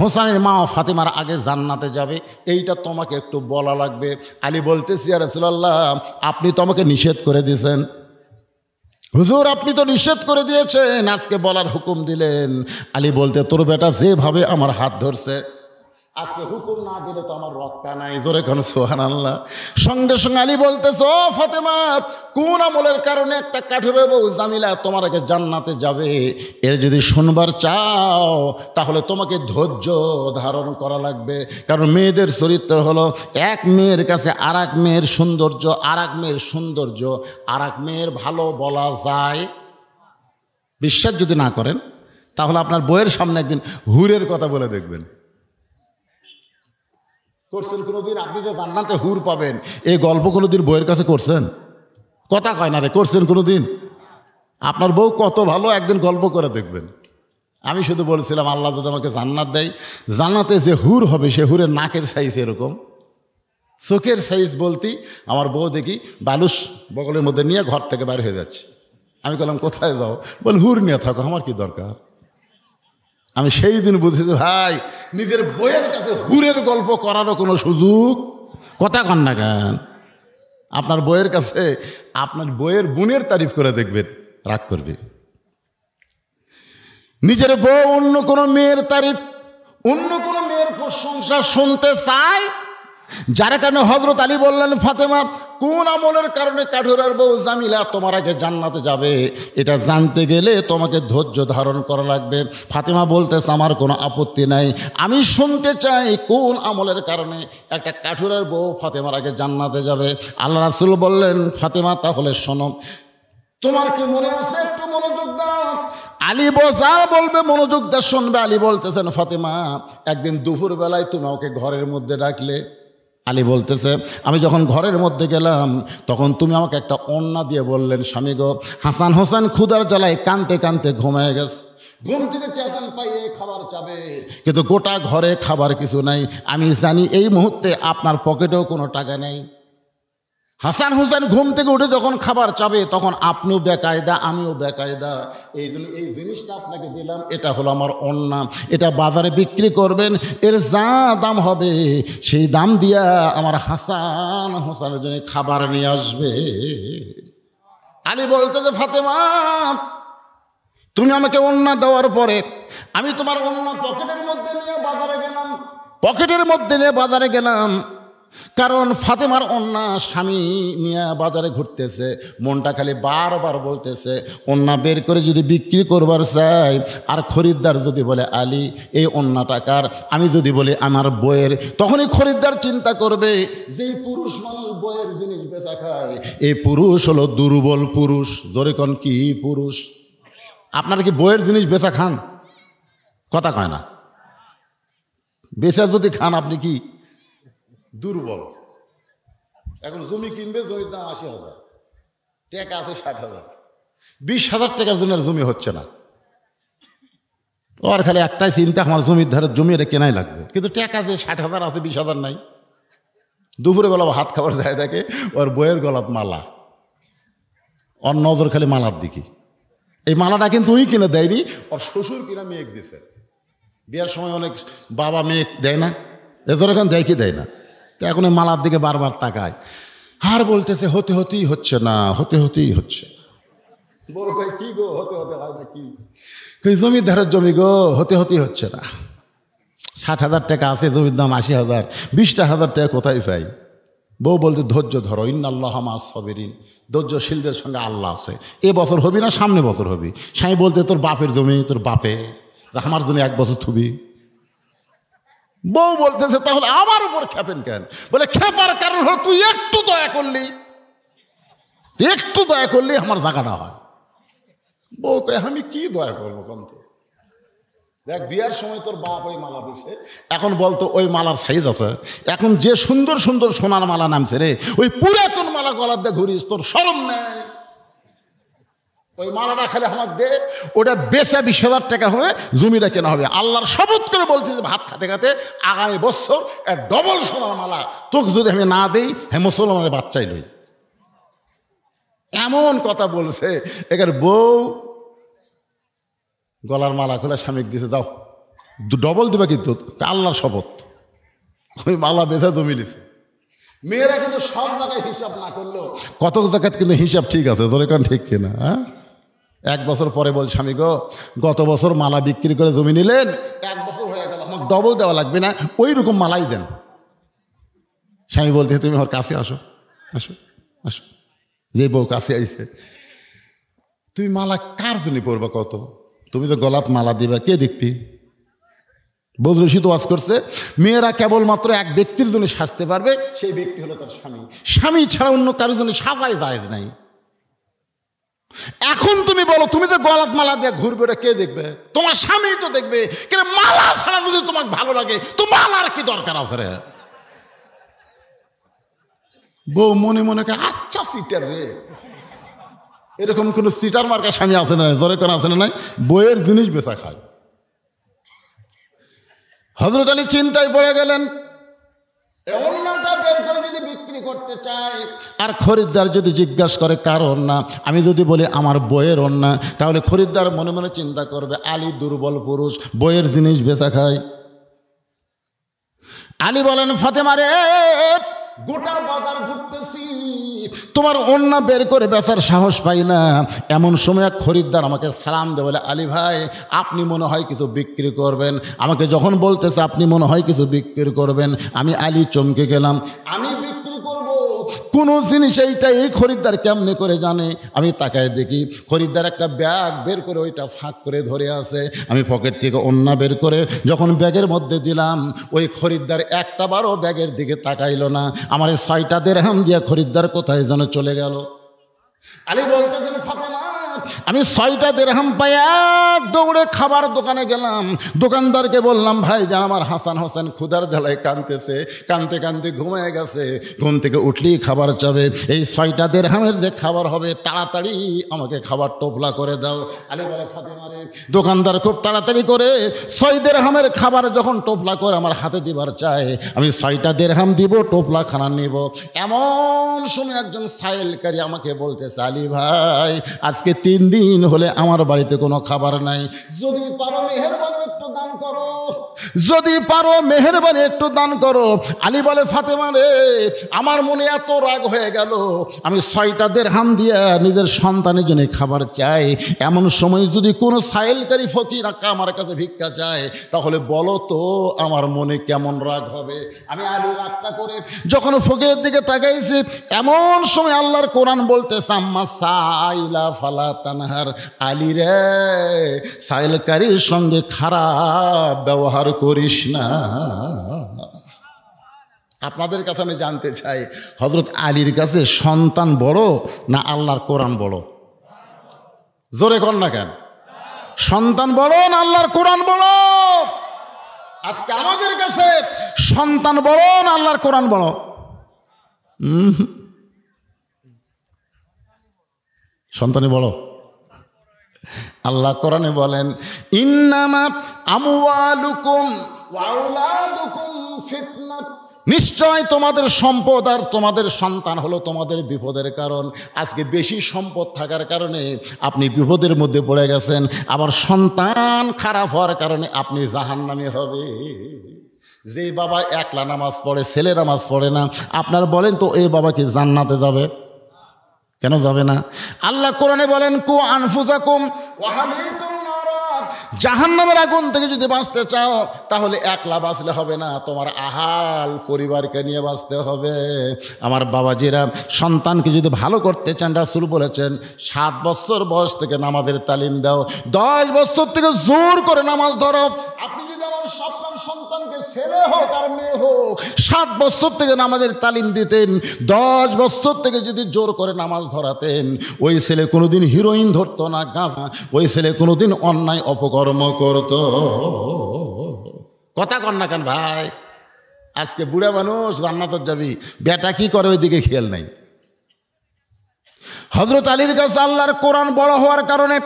হোসেনের মা ফাতেমার আগে জান্নাতে যাবে, এইটা তোমাকে একটু বলা লাগবে। আলী বলতেছি ইয়া রাসূলুল্লাহ, আপনি তো আমাকে নিষেধ করে দিয়েছেন। হুজুর আপনি তো নিষেধ করে দিয়েছেন, আজকে বলার হুকুম দিলেন। আলী বলতে তোর বেটা যেভাবে আমার হাত ধরছে, আজকে হুকুম না দিলে তো আমার রক্ষা নাই। জোরে কোন সুবহানাল্লাহ। সঙ্গে সঙ্গে আলী বলতেছে ও ফাতেমা, কোন আমলের কারণে একটা কাঠুরের বউ জামিলা তোমার আগে জান্নাতে যাবে, এর যদি শুনবার চাও তাহলে তোমাকে ধৈর্য ধারণ করা লাগবে। কারণ মেয়েদের চরিত্র হলো এক মেয়ের কাছে আর এক মেয়ের সৌন্দর্য, আর এক মেয়ের সৌন্দর্য আর এক মেয়ের ভালো বলা যায়। বিশ্বাস যদি না করেন তাহলে আপনার বইয়ের সামনে একদিন হুরের কথা বলে দেখবেন। করছেন কোনোদিন? আপনি যে জান্নাতে হুর পাবেন এই গল্প কোনোদিন বইয়ের কাছে করছেন? কথা কয় না রে, করছেন কোনোদিন? আপনার বউ কত ভালো, একদিন গল্প করে দেখবেন। আমি শুধু বলছিলাম আল্লাহ যদি আমাকে জান্নাত দেয়, জান্নাতে যে হুর হবে সে হুরের নাকের সাইজ এরকম, চোখের সাইজ বলতেই আমার বউ দেখি বালুস বগলের মধ্যে নিয়ে ঘর থেকে বাইরে হয়ে যাচ্ছে। আমি বললাম কোথায় যাও? বল হুর নিয়ে থাকো, আমার কি দরকার। আমি সেই দিন বুঝেছি ভাই নিজের বইয়ের কাছে হুরের গল্প করারও কোনো সুযোগ। কথা কন না কেন? আপনার বইয়ের কাছে আপনার বইয়ের বোনের তারিফ করে দেখবেন, রাগ করবে। নিজের বউ অন্য কোনো মেয়ের তারিফ, অন্য কোনো মেয়ের প্রশংসা শুনতে চায়, যার কারণে হযরত আলী বললেন ফাতেমা কোন আমলের কারণে কাঠুরের বউ জামিলা তোমার আগে জান্নাতে যাবে, এটা জানতে গেলে তোমাকে ধৈর্য ধারণ করা লাগবে। ফাতেমা বলতেছে আমার কোনো আপত্তি নাই, আমি শুনতে চাই কোন আমলের কারণে একটা কাঠুরের বউ ফাতেমার আগে জান্নাতে যাবে। আল্লাহ রাসূল বললেন ফাতেমা তাহলে শোনো, তোমার কি মনে আছে? একটু মনোযোগ দাও। আলী যা বলবে মনোযোগ দিয়ে শুনবে। আলী বলতেছেন ফাতেমা একদিন দুপুর বেলায় তুমি ওকে ঘরের মধ্যে ডাকলে। আলী বলতেছে আমি যখন ঘরের মধ্যে গেলাম তখন তুমি আমাকে একটা ওড়না দিয়ে বললেন স্বামী গো, হাসান হোসেন ক্ষুধার জ্বালায় কানতে কানতে ঘুমিয়ে গেছে, ঘুম থেকে চেতন পাইয়ে খাবার চাবে, কিন্তু গোটা ঘরে খাবার কিছু নাই। আমি জানি এই মুহূর্তে আপনার পকেটেও কোনো টাকা নেই। হাসান হোসেন ঘুম থেকে উঠে যখন খাবার চাবে তখন আপনিও বেকায়দা, আমিও বেকায়দা। এই জন্য এই জিনিসটা আপনাকে দিলাম, এটা হলো আমার ওড়না, এটা বাজারে বিক্রি করবেন, এর যা দাম হবে সেই দাম দিয়া আমার হাসান হোসেনের জন্য খাবার নিয়ে আসবে। আলী বলতে যে ফাতেমা তুমি আমাকে ওড়না দেওয়ার পরে আমি তোমার ওড়না পকেটের মধ্যে নিয়ে বাজারে গেলাম, পকেটের মধ্যে নিয়ে বাজারে গেলাম। কারণ ফাতেমার ওড়না স্বামী নিয়ে বাজারে ঘুরতেছে, মনটা খালি বারবার বলতেছে ওড়না বের করে যদি বিক্রি করবার চাই, আর খরিদ্দার যদি বলে আলী এই ওড়না টাকার, আমি যদি বলি আমার বইয়ের, তখনই খরিদ্দার চিন্তা করবে যেই পুরুষ মানুষ বইয়ের জিনিস বেচা খায় এই পুরুষ হলো দুর্বল পুরুষ। জোরে কোন কি পুরুষ? আপনারা কি বইয়ের জিনিস বেচা খান? কথা কয় না। বেচা যদি খান আপনি কি দুর্বল। এখন জমি কিনবে, জমির দাম 80,000, টাকা আছে 60,000, 20,000 টাকার জন্য আর জমি হচ্ছে না। ওর খালি একটাই চিন্তা, আমার জমির ধারে জমি এটা কেনাই লাগবে, কিন্তু টাকা যে 60,000 আছে, 20,000 নাই। দুপুরে বেলা হাত খাবার যায় দেখে ওর বইয়ের গলাত মালা, ওর নজর খালি মালার দিকে। এই মালাটা কিন্তু উনি কিনে দেয়নি, ওর শ্বশুর কিনা মেয়ে দিছে। বিয়ার সময় অনেক বাবা মেয়ে দেয় না, এদের এখন দেয় কি দেয় না, তো এখন এই মালার দিকে বারবার তাকায় আর বলতেছে হতে হতেই হচ্ছে না, হতে হতেই হচ্ছে। বউ কয় কি গো, হতে হতে হয় না কি? জমির ধারের জমি গো, হতে হতেই হচ্ছে না। 60,000 টাকা আছে, জমির দাম 80,000, 20,000 টাকা কোথায় পাই? বউ বলতে ধৈর্য ধরো, ইন্নাল্লাহ মা'আস সাবিরিন, ধৈর্যশীলদের সঙ্গে আল্লাহ আছে। এ বছর হবি না, সামনে বছর হবি। স্বামী বলতে তোর বাপের জমি, তোর বাপে আমার জন্য 1 বছর থুবি। বউ বলতেছে তাহলে আমার উপর খেপেন কেন? বলে খেপার কারণ হলো তুই একটু দয়া করলি, একটু দয়া করলি আমার জায়গাটা হয়। বউ কয় আমি কি দয়া করবো কোন? তো দেখ বিয়ার সময় তোর বাপ ওই মালা দিছে, এখন বলতো ওই মালার সাইজ আছে। এখন যে সুন্দর সুন্দর সোনার মালা নামছে রে, ওই পুরাতন মালা গলার দিয়ে ঘুরিস, তোর শরম নেই? ওই মালাটা খালি আমার দে, ওটা বেচা 20,000 টাকা হবে, জমিটা কেনা হবে। আল্লাহর শপথ করে বলছি যে ভাত খাতে খাতে আগামী বছর ডবল সোনার মালা তোকে যদি আমি না দেই, হ্যাঁ মুসলমানের বাচ্চাই লই। এমন কথা বলছে। এখানে বউ গলার মালা খোলা স্বামীক দিছে, যাও ডবল দিবা, কিন্তু আল্লাহর শপথ। ওই মালা বেচা জমি লিছে। মেয়েরা কিন্তু সব জায়গায় হিসাব না করলো কত জায়গায় কিন্তু হিসাব ঠিক আছে, তোর কারণ ঠিক কিনা? হ্যাঁ, 1 বছর পরে বল স্বামী গো, গত বছর মালা বিক্রি করে জমি নিলেন, 1 বছর হয়ে গেল, আমার ডবল দেওয়া লাগবে না, ওই রকম মালাই দেন। স্বামী বলতে তুমি আমার কাছে আসো, আসো আসো। যে বউ কাছে আইছে, তুমি মালা কার জন্য পড়বা? কত তুমি তো গলাত মালা দিবা, কে দেখবি? বদরশিদ ওয়াজ করছে, মেয়েরা কেবলমাত্র এক ব্যক্তির জন্য সাজতে পারবে, সেই ব্যক্তি হলো তার স্বামী। স্বামী ছাড়া অন্য কারোর জন্য সাজাই জায়েজ নাই। এখন তুমি বলো, তুমি তো গলাত মালা দিয়ে ঘুরবে, ওটা কে দেখবে? তোমার স্বামী তো দেখবে। কিন্তু মালা ছাড়া যদি তোমাকে ভালো লাগে, তো মালার কি দরকার আছে রে? বউ মনে মনে কে আচ্ছা সিটার রে, এরকম কোন সিটার মার্কা স্বামী আছে না? ধরে কোন আছে না? নাই, বইয়ের জিনিস বেচা খায়। হযরত আলী চিন্তায় পড়ে গেলেন, অন্যটা বের করে যদি বিক্রি করতে চাই, আর খরিদ্দার যদি জিজ্ঞাসা করে কার অন্যা, আমি যদি বলি আমার বইয়ের অন্যা, তাহলে খরিদ্দার মনে মনে চিন্তা করবে আলী দুর্বল পুরুষ, বইয়ের জিনিস বেচা খায়। আলী বলেন, ফাতেমা রে, গোটা বাজার ঘুরতেছি, তোমার অন্যা বের করে বেচার সাহস পাই না। এমন সময় এক খরিদ্দার আমাকে সালাম দেয়, বলে আলী ভাই, আপনি মনে হয় কিছু বিক্রি করবেন। আমাকে যখন বলতেছে আপনি মনে হয় কিছু বিক্রি করবেন, আমি আলী চমকে গেলাম। আমি বিক্রি করব কোনো জিনিস, এইটা এই খরিদ্দার কেমনে করে জানে? আমি তাকায় দেখি খরিদ্দার একটা ব্যাগ বের করে ওইটা ফাঁক করে ধরে আছে। আমি পকেট থেকে অন্যা বের করে যখন ব্যাগের মধ্যে দিলাম, ওই খরিদ্দার একটা বারও ব্যাগের দিকে তাকাইল না। আমার 6টা দিরহাম দিয়ে খরিদ্দার কোথায় যেন চলে গেল। আলী বলতেছেন, ফাতেমা, আমি 6টা দিরহাম পাই এক দৌড়ে খাবার দোকানে গেলাম। দোকানদারকে বললাম, ভাই জান, আমার হাসান হোসেন ক্ষুধার জ্বালায় কাঁদতেছে, কাঁদতে কাঁদতে ঘুমিয়ে গেছে, ঘুম থেকে উঠলেই খাবার চাবে। এই 6টা দিরহামের যে খাবার হবে, তাড়াতাড়ি আমাকে খাবার টোপলা করে দাও। আলী বলে, ফাতেমা রে, দোকানদার খুব তাড়াতাড়ি করে 6 দিরহামের খাবার যখন টোপলা করে আমার হাতে দিবার চায়, আমি 6টা দিরহাম দিব, টোপলা খানা নিব। এমন সময় একজন সাইলকারী আমাকে বলতেছে, আলী ভাই, আজকে 3 দিন হলে আমার বাড়িতে কোনো খাবার নাই, যদি পারো মেহেরবানি একটু দান করো, যদি পারো মেহেরবানি একটু দান করো। আলী বলে, ফাতেমা রে, আমার মনে এত রাগ হয়ে গেল, আমি 6টা দিরহাম দিয়ে নিজের সন্তানের জন্য খাবার চাই। এমন সময় যদি কোনো সাইলকারী ফকির আমার কাছে ভিক্ষা চায়, তাহলে বলো তো আমার মনে কেমন রাগ হবে? আমি আলী রাগটা করে যখন ফকিরের দিকে তাকাইছি, এমন সময় আল্লাহর কোরআন বলতেছে, আম্মা সাইলা ফালা তানহার। আলী রে, সাইলকারীর সঙ্গে খারাপ ব্যবহার করিস না। আপনাদের কাছে আমি জানতে চাই, হযরত আলীর কাছে সন্তান বড় না আল্লাহর কোরআন বড়? জোরে কর না কেন? সন্তান বড় না আল্লাহর কোরআন বড়? আজকে আমাদের কাছে সন্তান বড় না আল্লাহর কোরআন বড়? সন্তানই বড়। আল্লাহ কোরআনে বলেন, ইন্নামা আমওয়ালুকুম ওয়া আওলাদুকুম ফিতনাত, নিশ্চয় তোমাদের সম্পদ আর তোমাদের সন্তান হলো তোমাদের বিপদের কারণ। আজকে বেশি সম্পদ থাকার কারণে আপনি বিপদের মধ্যে পড়ে গেছেন, আবার সন্তান খারাপ হওয়ার কারণে আপনি জাহান্নামী হবে। যে বাবা একলা নামাজ পড়ে, ছেলে নামাজ পড়ে না, আপনার বলেন তো এই বাবা কি জান্নাতে যাবে? কেন যাবে না? আল্লাহ কোরআনে বলেন, কু আনফুসাকুম ওয়া আহলিকুম নারা, জাহান্নামের আগুন থেকে যদি বাঁচতে চাও তাহলে একলা বাঁচলে হবে না, তোমার আহাল পরিবারকে নিয়ে বাঁচতে হবে। আমার বাবাজিরা, সন্তানকে যদি ভালো করতে চান, রাসূল বলেছেন 7 বছর বয়স থেকে নামাজের তালিম দাও, 10 বছর থেকে জোর করে নামাজ ধরো। আপনি যদি আমার আপনার সন্তানকে ছেলে হোক আর মেয়ে হোক 7 বছর থেকে নামাজের তালিম দিতেন, 10 বছর থেকে যদি জোর করে নামাজ ধরাতেন, ওই ছেলে কোনোদিন হিরোইন ধরতো না, গাঁজা, ওই ছেলে কোনোদিন অন্যায় অপকর্ম করত। কথা কন না কেন ভাই? আজকে বুড়া মানুষ জান্নাতে যাবি, বেটা কি করে ওই দিকে খেয়াল নাই। হযরত আলীর কাছে আল্লাহর কোরআন বড় হওয়ার কারণে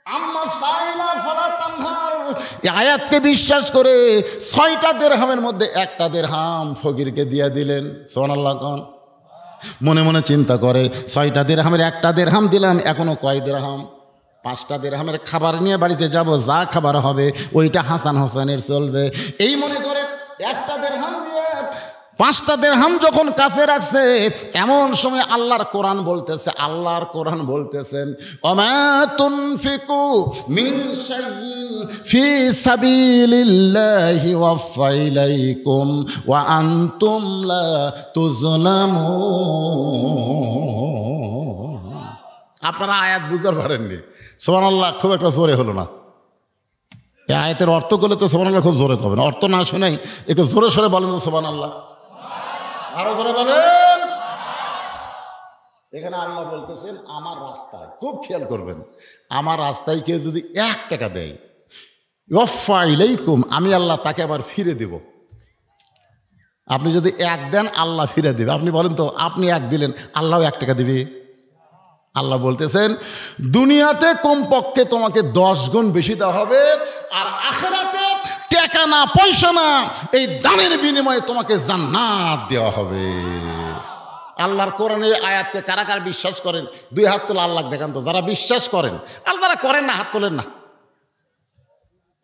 আম্মা সাইলা ফালা তানহার, এই আয়াতকে বিশ্বাস করে 6টা দিরহামের মধ্যে 1টা দিরহাম ফকিরকে দিয়ে দিলেন। সুবহানাল্লাহ কোন? মনে মনে চিন্তা করে 6টা দিরহামের 1টা দিরহাম দিলাম, এখনো কয় দিরহাম? 5টা দিরহামের খাবার নিয়ে বাড়িতে যাব, যা খাবার হবে ওইটা হাসান হোসেনের চলবে। এই মনে করে 1টা দিরহাম দিয়ে 5টা দিরহাম যখন কাছে রাখছে, এমন সময় আল্লাহর কোরআন বলতেছে, আল্লাহর কোরআন বলতেছেন, ওমা তুনফিকু মিন শাইইন ফি সাবিলিল্লাহি ওয়াফা ইলাইকুম ওয়া আনতুম লা তুজলামুন। আপনারা আয়াত বুঝতে পারেননি, সুবহানাল্লাহ খুব একটা জোরে হলো না। এই আয়াতের অর্থ করলে তো সুবহানাল্লাহ খুব জোরে হবে না, অর্থ না শুনেই একটু জোরে সরে বলেন তো সুবহানাল্লাহ, আরো জোরে বলেন। এখানে আল্লাহ বলতেছেন আমার রাস্তায়, খুব খেয়াল করবেন, আমার রাস্তায় কেউ যদি 1 টাকা দেয়, ওয়াফা ইলাইকুম, আমি আল্লাহ তাকে আবার ফিরে দেব। আপনি যদি 1 দেন আল্লাহ ফিরে দেবে। আপনি বলেন তো, আপনি 1 দিলেন, আল্লাহ 1 টাকা দিবে? আল্লাহ বলতেছেন দুনিয়াতে কমপক্ষে তোমাকে 10 গুণ বেশি দেওয়া হবে, আর আখিরাতে টাকা না পয়সা না, এই দানের বিনিময়ে তোমাকে জান্নাত দেওয়া হবে। আল্লাহর কোরআনের আয়াতকে কারা কারা বিশ্বাস করেন? 2 হাত তোলা, আল্লাহ দেখান তো যারা বিশ্বাস করেন। আর যারা করেন না হাত তোলেন না।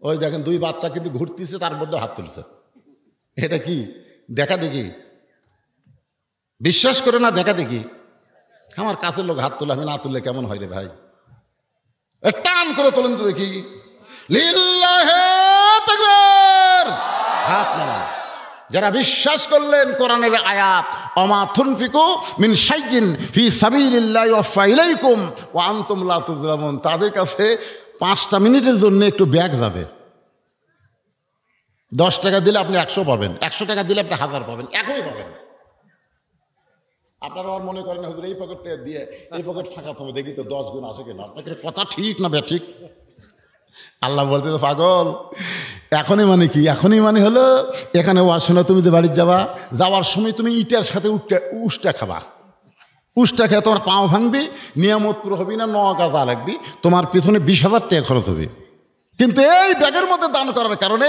ওই দেখেন 2 বাচ্চা কিন্তু ঘুরতেছে, তার মধ্যে হাত তুলছে। এটা কি দেখা দেখি? বিশ্বাস করে না দেখা দেখি? আমার কাছের লোক হাত তোলে, আমি না তুললে কেমন হয় রে ভাই? টান করে তোলেন তো দেখি। লিল্লাহি তাকবীর, হাত নামা। যারা বিশ্বাস করলেন কোরআনের আয়াত, ওমা তুনফিকু মিন শাইইন ফি সাবিলিল্লাহি ওয়াফা ইলাইকুম ওয়া আনতুম লা তুজলামুন, তাদের কাছে 5টা মিনিটের জন্য একটু ব্যাগ যাবে। 10 টাকা দিলে আপনি 100 পাবেন, 100 টাকা দিলে আপনি 1000 পাবেন, এখনই পাবেন। আপনারা আর মনে করেন হুজুর এই পকেট থেকে দিয়ে এই পকেট ফাঁকা হবে, দেখি তো 10 গুণ আসে কিনা। আপনাকে কথা ঠিক না ঠিক? আল্লাহ বলতে তো পাগল, এখনই মানে কি? এখনই মানে হলো এখানে আসো না, তুমি যে বাড়ির যাওয়ার সময় তুমি ইটার সাথে উষ্টা খাবা। উষ্টা খেয়ে তোমার পাও ভাঙবি, নিয়ামত পুরো হবি না, 9 গাজা লাগবি, তোমার পিছনে 20,000 টাকা খরচ হবে। কিন্তু এই ব্যাগের মধ্যে দান করার কারণে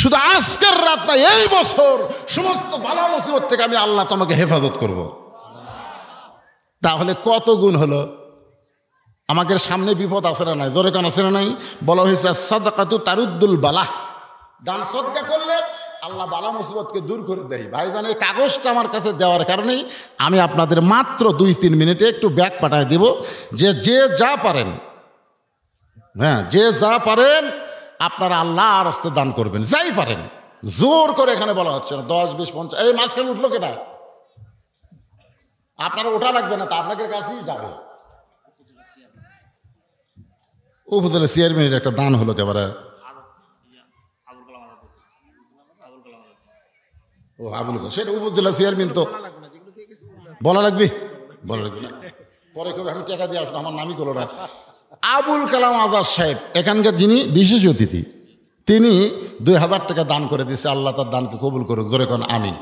শুধু আজকের রাত না, এই বছর সমস্ত বালা মুসিবত থেকে আমি আল্লাহ তোমাকে হেফাজত করব। তাহলে কত গুণ হলো? আমাদের সামনে বিপদ আছে না নাই? জোরে কান আছে না নাই? বলা হয়েছে সাদাকাতু তারুদ্দুল বালা, দান সদকা করলে আল্লাহ বালা মুসিবতকে দূর করে দেয়। ভাইজান, এই কাগজটা আমার কাছে দেওয়ার কারণেই আমি আপনাদের মাত্র 2-3 মিনিটে একটু ব্যাগ পাঠিয়ে দেব। যে যা পারেন, হ্যাঁ, যে যা পারেন আপনারা আল্লাহর রাস্তায় দান করবেন, যাই পারেন। জোর করে এখানে বলা হচ্ছে না 10, 20, 50। এই মাঝখানে উঠলো কেটা? আপনারা ওঠা লাগবে না, তা আপনাদের কাছেই যাবে। উপজেলা চেয়ারম্যানের একটা দান হলো একেবারে। ও আবুল, সেটা উপজেলা চেয়ারম্যান, তো বলা লাগবে না। পরে কবে আমি টাকা দিয়ে আসলো, আমার নামই করলো না। আবুল কালাম আজাদ সাহেব এখানকার যিনি বিশেষ অতিথি, তিনি 2000 টাকা দান করে দিয়েছে। আল্লাহ তার দানকে কবুল করুক, জোরে কোন আমিন।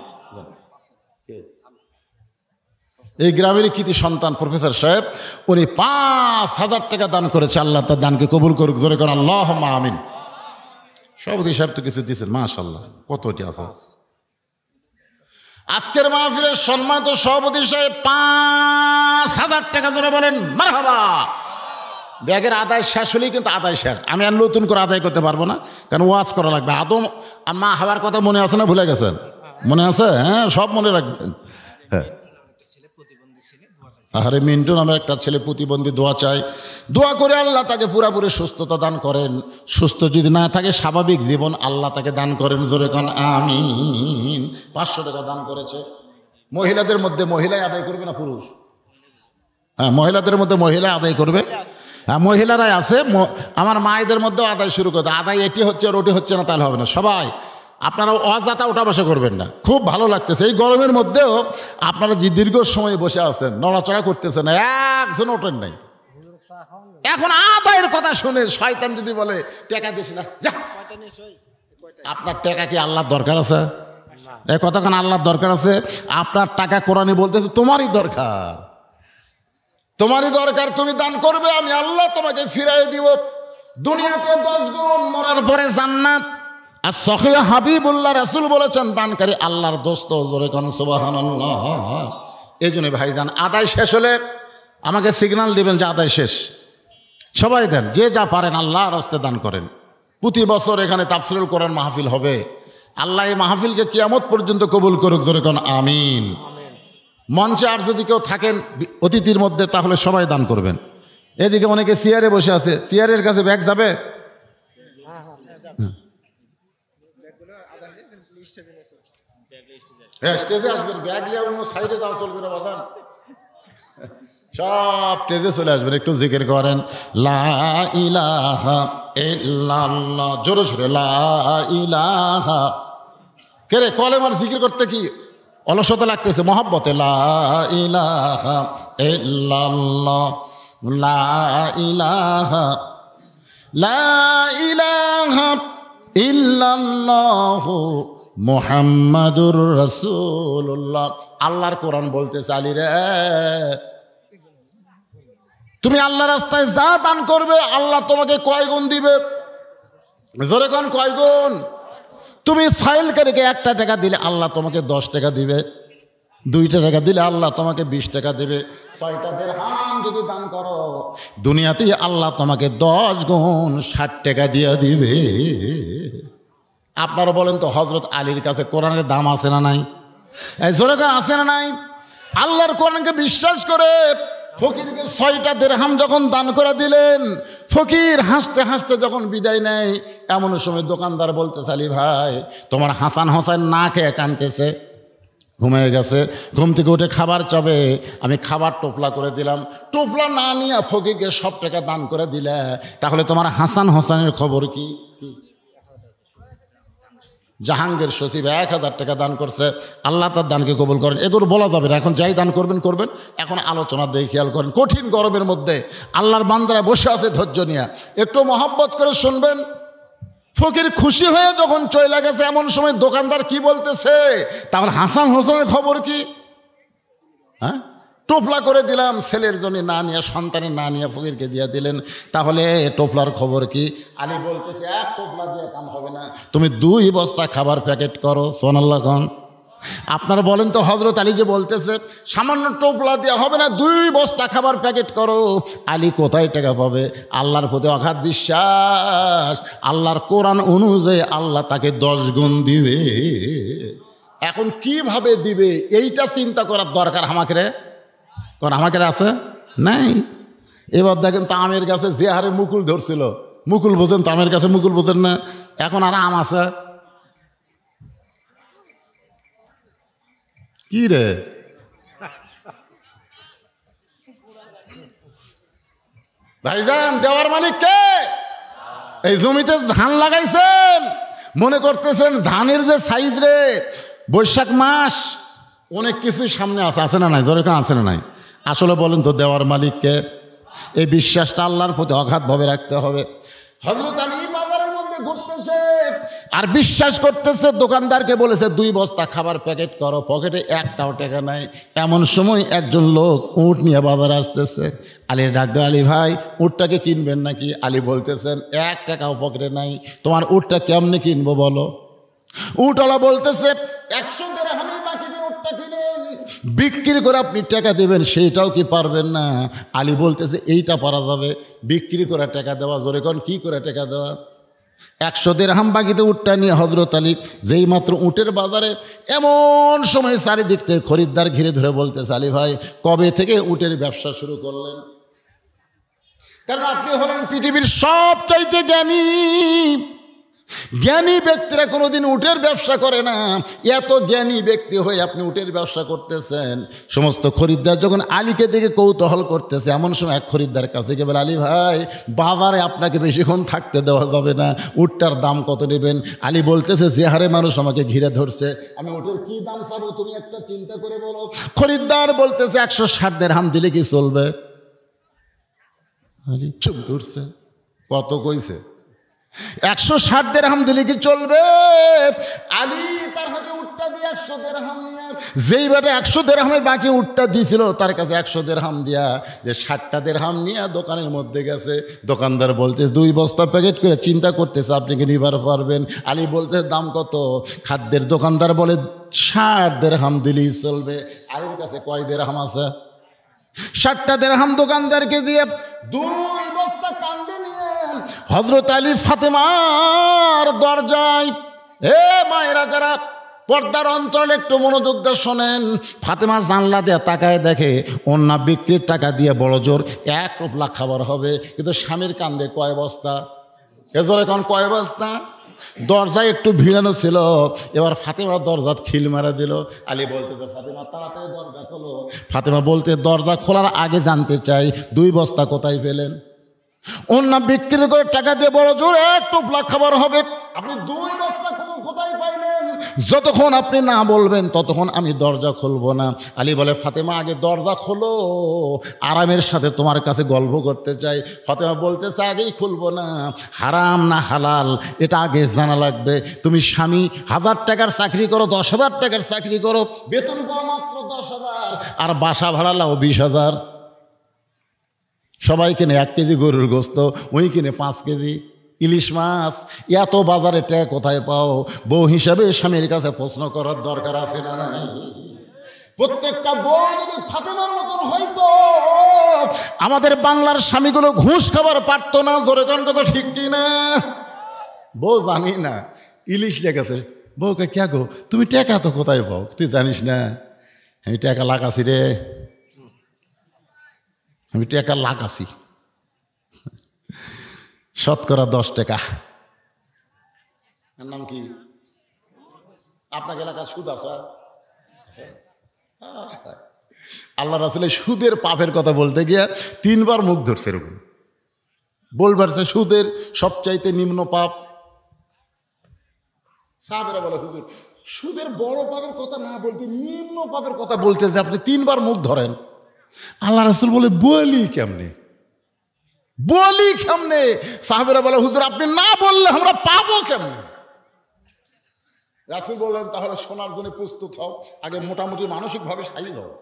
এই গ্রামেরই কৃতি সন্তান প্রফেসর সাহেব, উনি 5000 টাকা দান করেছে। আল্লাহ তার দানকে কবুল করুক, জোরে কোন আল্লাহুম্মা আমিন। সভাপতি সাহেব তো কিছু দিয়েছেন, মাশাআল্লাহ, কতটি আছে। আজকের মাহফিলের সম্মানিত সভাপতি সাহেব 5000 টাকা ধরে বলেন মারহাবা। ব্যাগের আদায় শেষ হলেই কিন্তু আদায় শেষ, আমি আর নতুন করে আদায় করতে পারবো না, কারণ ওয়াজ করা লাগবে। আদম মা হাওয়ার কথা মনে আছে না, ভুলে গেছেন? মনে আছে? হ্যাঁ, সব মনে রাখবেন। হ্যাঁ, আরে মিন্টু নামের একটা ছেলে প্রতিবন্ধী, দোয়া চাই, দোয়া করে আল্লাহ তাকে পুরাপুরি সুস্থতা দান করেন। সুস্থ যদি না থাকে, স্বাভাবিক জীবন আল্লাহ তাকে দান করেন, জোরে কোন আমিন। 500 টাকা দান করেছে। মহিলাদের মধ্যে মহিলাই আদায় করবে না পুরুষ? হ্যাঁ, মহিলাদের মধ্যে মহিলা আদায় করবে। হ্যাঁ, মহিলারাই আছে। আমার মায়েদের মধ্যেও আদায় শুরু করতে, আদায় এটি হচ্ছে আর ওটি হচ্ছে না, তাহলে হবে না। সবাই আপনারা অযথা ওঠা বসা করবেন না। খুব ভালো লাগতেছে এই গরমের মধ্যেও আপনারা যে দীর্ঘ সময় বসে আছেন, নড়াচড়া করতেছেন না, একজন ওঠেন নাই। এখন আদায়ের কথা শুনে শয়তান যদি বলে টাকা দিস না, যা, আপনার টাকা কি আল্লাহর দরকার আছে? এই কথাখান আল্লাহর দরকার আছে? আপনার টাকা কোরআনে বলতেছে তোমারই দরকার, তোমারই দরকার, তুমি দান করবে, আমি আল্লাহ তোমাকে ফিরাই দিব। দুনিয়াতে 10 গুণ, মরার পরে জান্নাত। আর সহিহ হাবিবুল্লাহ রাসূল বলেছেন, দানকারী আল্লাহর দোস্ত, জোরে কোন সুবহানাল্লাহ। এই জন্য ভাইজান, আদায় শেষ হলে আমাকে সিগন্যাল দিবেন যে আদায় শেষ। সবাই দেন, যে যা পারেন আল্লাহর রাস্তায় দান করেন। প্রতি বছর এখানে তাফসীরুল কোরআন মাহফিল হবে। আল্লাহ এই মাহফিলকে কিয়ামত পর্যন্ত কবুল করুক, জোরে কোন আমিন। মঞ্চে আর যদি কেউ থাকেন অতিথির মধ্যে, তাহলে সবাই দান করবেন। এদিকে অনেকে চেয়ারে বসে আছে, চেয়ারের কাছে ব্যাগ যাবে? স্টেজে আসবেন, ব্যাগ নিয়ে অন্য সাইডে যাওয়া চলবে না বাদান, সব স্টেজে চলে আসবেন। একটু জিকির করেন, লা ইলাহা ইল্লাল্লাহ, জোরে সোরে লা ইলাহা। কে রে, কলেমার জিকির করতে কি অলসতা লাগতেছে? মহব্বতে লা ইলাহা ইল্লাল্লাহ, লা ইলাহা, লা ইলাহা ইল্লাল্লাহু মুহাম্মাদুর রাসূলুল্লাহ। আল্লাহর কোরআন বলতেছে, আলী রে, তুমি আল্লাহর রাস্তায় যা দান করবে আল্লাহ তোমাকে কয় গুণ দিবে? জোরে কোন কয় গুণ? তুমি সাইলকারীকে 1টা টাকা দিলে আল্লাহ তোমাকে 10 টাকা দিবে, 2টা টাকা দিলে আল্লাহ তোমাকে 20 টাকা দেবে, 6টা দিরহাম যদি দান করো দুনিয়াতেই আল্লাহ তোমাকে 10 গুণ 60 টাকা দিয়ে দিবে। আপনারা বলেন তো, হযরত আলীর কাছে কোরআনের দাম আছে না নাই? এই জোরে কোন আছে না নাই? আল্লাহর কোরআনকে বিশ্বাস করে ফকিরকে 6টা দিরহাম যখন দান করে দিলেন, ফকির হাসতে হাসতে যখন বিদায় নেয়, এমন সময় দোকানদার বলতেছে, আলী ভাই, তোমার হাসান হোসেন না খেয়ে কাঁদতেছে, ঘুমিয়ে গেছে, ঘুম থেকে উঠে খাবার চাবে, আমি খাবার টোপলা করে দিলাম, টোপলা না নিয়ে ফকিরকে সব টাকা দান করে দিলে, তাহলে তোমার হাসান হোসেনের খবর কি? জাহাঙ্গীর সচিব 1000 টাকা দান করছে, আল্লাহ তার দানকে কবুল করেন। এগুলো বলা যাবে না, এখন যাই দান করবেন করবেন। এখন আলোচনা দিয়ে খেয়াল করেন, কঠিন গরমের মধ্যে আল্লাহর বান্দারা বসে আছে ধৈর্য নিয়ে, একটু মহব্বত করে শুনবেন। ফকির খুশি হয়ে যখন চলে গেছে, এমন সময় দোকানদার কি বলতেছে, তাহলে হাসান হোসেনের খবর কি? হ্যাঁ, টোপলা করে দিলাম, ছেলের জন্য না নিয়ে, সন্তানের না নিয়ে ফকিরকে দিয়ে দিলেন, তাহলে টোপলার খবর কি? আলী বলতেছে, 1 টোপলা দিয়ে কাম হবে না, তুমি 2 বস্তা খাবার প্যাকেট করো। সুবহানাল্লাহ খান। আপনারা বলেন তো, হযরত আলী যে বলতেছে সামান্য টোপলা দেওয়া হবে না, 2 বস্তা খাবার প্যাকেট করো, আলী কোথায় টাকা পাবে? আল্লাহর প্রতি অগাধ বিশ্বাস, আল্লাহর কোরআন অনুযায়ী আল্লাহ তাকে 10 গুণ দিবে। এখন কিভাবে দিবে এইটা চিন্তা করার দরকার আমাকে রে, কারণ আমাকে আছে নাই। এবার দেখেন, তামের গাছে যে হারে মুকুল ধরছিল, মুকুল বোঝেন, তামের গাছে মুকুল বোঝেন না, এখন আর আম আছে কি রে? ভাইজান, দেওয়ার মালিক কে? এই জমিতে ধান লাগাইছেন, মনে করতেছেন ধানের যে সাইজ রে, বৈশাখ মাস, অনেক কিছু সামনে আছে না নাই? জোরে কান আছে না নাই? আসলে বলেন তো, দেওয়ার মালিককে? এই বিশ্বাসটা আল্লাহর প্রতি অগাধভাবে রাখতে হবে। হযরত আলী বাজারের মধ্যে ঘুরতেছেন, আর বিশ্বাস করতেছে, দোকানদারকে বলেছে 2 বস্তা খাবার প্যাকেট করো, পকেটে একটাও টাকা নাই। এমন সময় একজন লোক উট নিয়ে বাজারে আসতেছে। আলীর ডাক দেয়, আলী ভাই উটটাকে কিনবেন নাকি? আলী বলতেছেন 1 টাকাও পকেটে নাই, তোমার উটটা কেমনে কিনবো বলো? উটওয়ালা বলতেছে 100 দিরহামে বাকি দিয়ে উটটা কিনেন, বিক্রি করে আপনি টাকা দেবেন, সেইটাও কি পারবেন না? আলী বলতেছে এইটা পারা যাবে, বিক্রি করে টাকা দেওয়া। জোরে কোন, কি করে টাকা দেওয়া? 100 দিরহাম বাকিতে উটটা নিয়ে হযরত আলী যেই মাত্র উটের বাজারে, এমন সময় চারিদিক থেকে খরিদ্দার ঘিরে ধরে বলতেছে, আলী ভাই কবে থেকে উটের ব্যবসা শুরু করলেন? কারণ আপনি হলেন পৃথিবীর সবচাইতে জ্ঞানী। জ্ঞানী ব্যক্তিরা কোনোদিন উটের ব্যবসা করে না, এত জ্ঞানী ব্যক্তি হয়ে আপনি উটের ব্যবসা করতেছেন। সমস্ত খরিদ্দার যখন আলীকে দেখে কৌতূহল করতেছে, এমন সময় এক খরিদ্দার কাছে গিয়ে বলে, আলী ভাই বাজারে আপনাকে বেশিক্ষণ থাকতে দেওয়া যাবে না, উটটার দাম কত নেবেন? আলী বলতেছে, যে হারে মানুষ আমাকে ঘিরে ধরছে, আমি উটের কি দাম চাবো তুমি একটা চিন্তা করে বলো। খরিদ্দার বলতেছে 160 দিরহাম দিলে কি চলবে? আলী চুপ করছে, কত কইছে? 160 দিরহাম দিলে কি চলবে? আলী তার হাতে উটটা দিয়ে 100 দিরহাম নিয়ে, যেই বেটা 100 দিরহামে বাকি উটটা দিয়েছিল তার কাছে 100 দিরহাম দিয়া যে 60টা দিরহাম নিয়ে দোকানের মধ্যে গেছে। দোকানদার বলতে 2 বস্তা প্যাকেট করে, চিন্তা করতেছে আপনি কি নিবার পারবেন? আলী বলতে দাম কত? খাদ্যের দোকানদার বলে 60 দিরহাম দিলেই চলবে। আলীর কাছে কয় দিরহাম আছে? 60টা দিরহাম দোকানদারকে দিয়ে 2 বস্তা কান্দে নিয়ে হযরত আলী ফাতেমার দরজায়, এ মায়েরা যারা পর্দার অন্তরালে একটু মনোযোগ দিয়ে শোনেন, ফাতেমা জানলা দিয়ে তাকায় দেখে অন্য বিক্রির টাকা দিয়ে বড় জোর 1 টোপলা খাবার হবে, কিন্তু স্বামীর কান্দে কয় বস্তা? এজোর এখন কয় বস্তা? দরজায় একটু ভিড়ানো ছিল, এবার ফাতেমা দরজা খিল মারা দিল। আলী বলতে, ফাতেমা তাড়াতাড়ি দরজা খোলো। ফাতেমা বলতে, দরজা খোলার আগে জানতে চাই 2 বস্তা কোথায় পেলেন? অন্য বিক্রি করে টাকা দিয়ে বড় জোর 1 টোপলা খাবার হবে, আপনি 2 বস্তা কোথায় পাইলেন? যতক্ষণ আপনি না বলবেন ততক্ষণ আমি দরজা খুলবো না। আলী বলে, ফাতেমা আগে দরজা খোলো, আরামের সাথে তোমার কাছে গল্প করতে চাই। ফাতেমা বলতেছে, আগেই খুলবো না, হারাম না হালাল এটা আগে জানা লাগবে। তুমি স্বামী 1000 টাকার চাকরি করো, 10,000 টাকার চাকরি করো, বেতন পাও মাত্র 10,000, আর বাসা ভাড়া লাও 20,000। সবাই কিনে 1 কেজি গরুর গোস্ত, ওই কিনে 5 কেজি ইলিশ মাছ। এত বাজারে টাকা কোথায় পাও? বউ হিসাবে স্বামীর কাছে প্রশ্ন করার দরকার আছে না নাই? প্রত্যেকটা বউ যদি ফাতেমার মতন হইতো, আমাদের বাংলার স্বামীগুলো ঘুষ খাবার পারতো না। জোরে কোন কথা ঠিক কি না? বউ জানি না ইলিশ লেগেছে, বউকে কে গো তুমি টাকা তো কোথায় পাও? তুই জানিস না আমি টাকা লাগাছি রে, আমি টাকা লাগাছি, শতকরা 10 টাকা। এর নাম কি? আপনার এলাকার সুদ আছে? আল্লাহ রাসূলের সুদের পাপের কথা বলতে গিয়ে 3 বার মুখ ধরছে। এরকম বলবার সুদের সবচাইতে নিম্ন পাপ। সাহাবেরা বলে, হুজুর সুদের বড় পাপের কথা না বলতে নিম্ন পাপের কথা বলতে যে আপনি 3 বার মুখ ধরেন। আল্লাহ রাসূল বলে, বলি কেমনে? বলি কেমনে? সাহাবেরা বলে, হুজুর আপনি না বললে আমরা পাবো কেমনে? রাসূল বললেন, তাহলে শোনার জন্য প্রস্তুত হও, আগে মোটামুটি মানসিকভাবে সাইজ হও।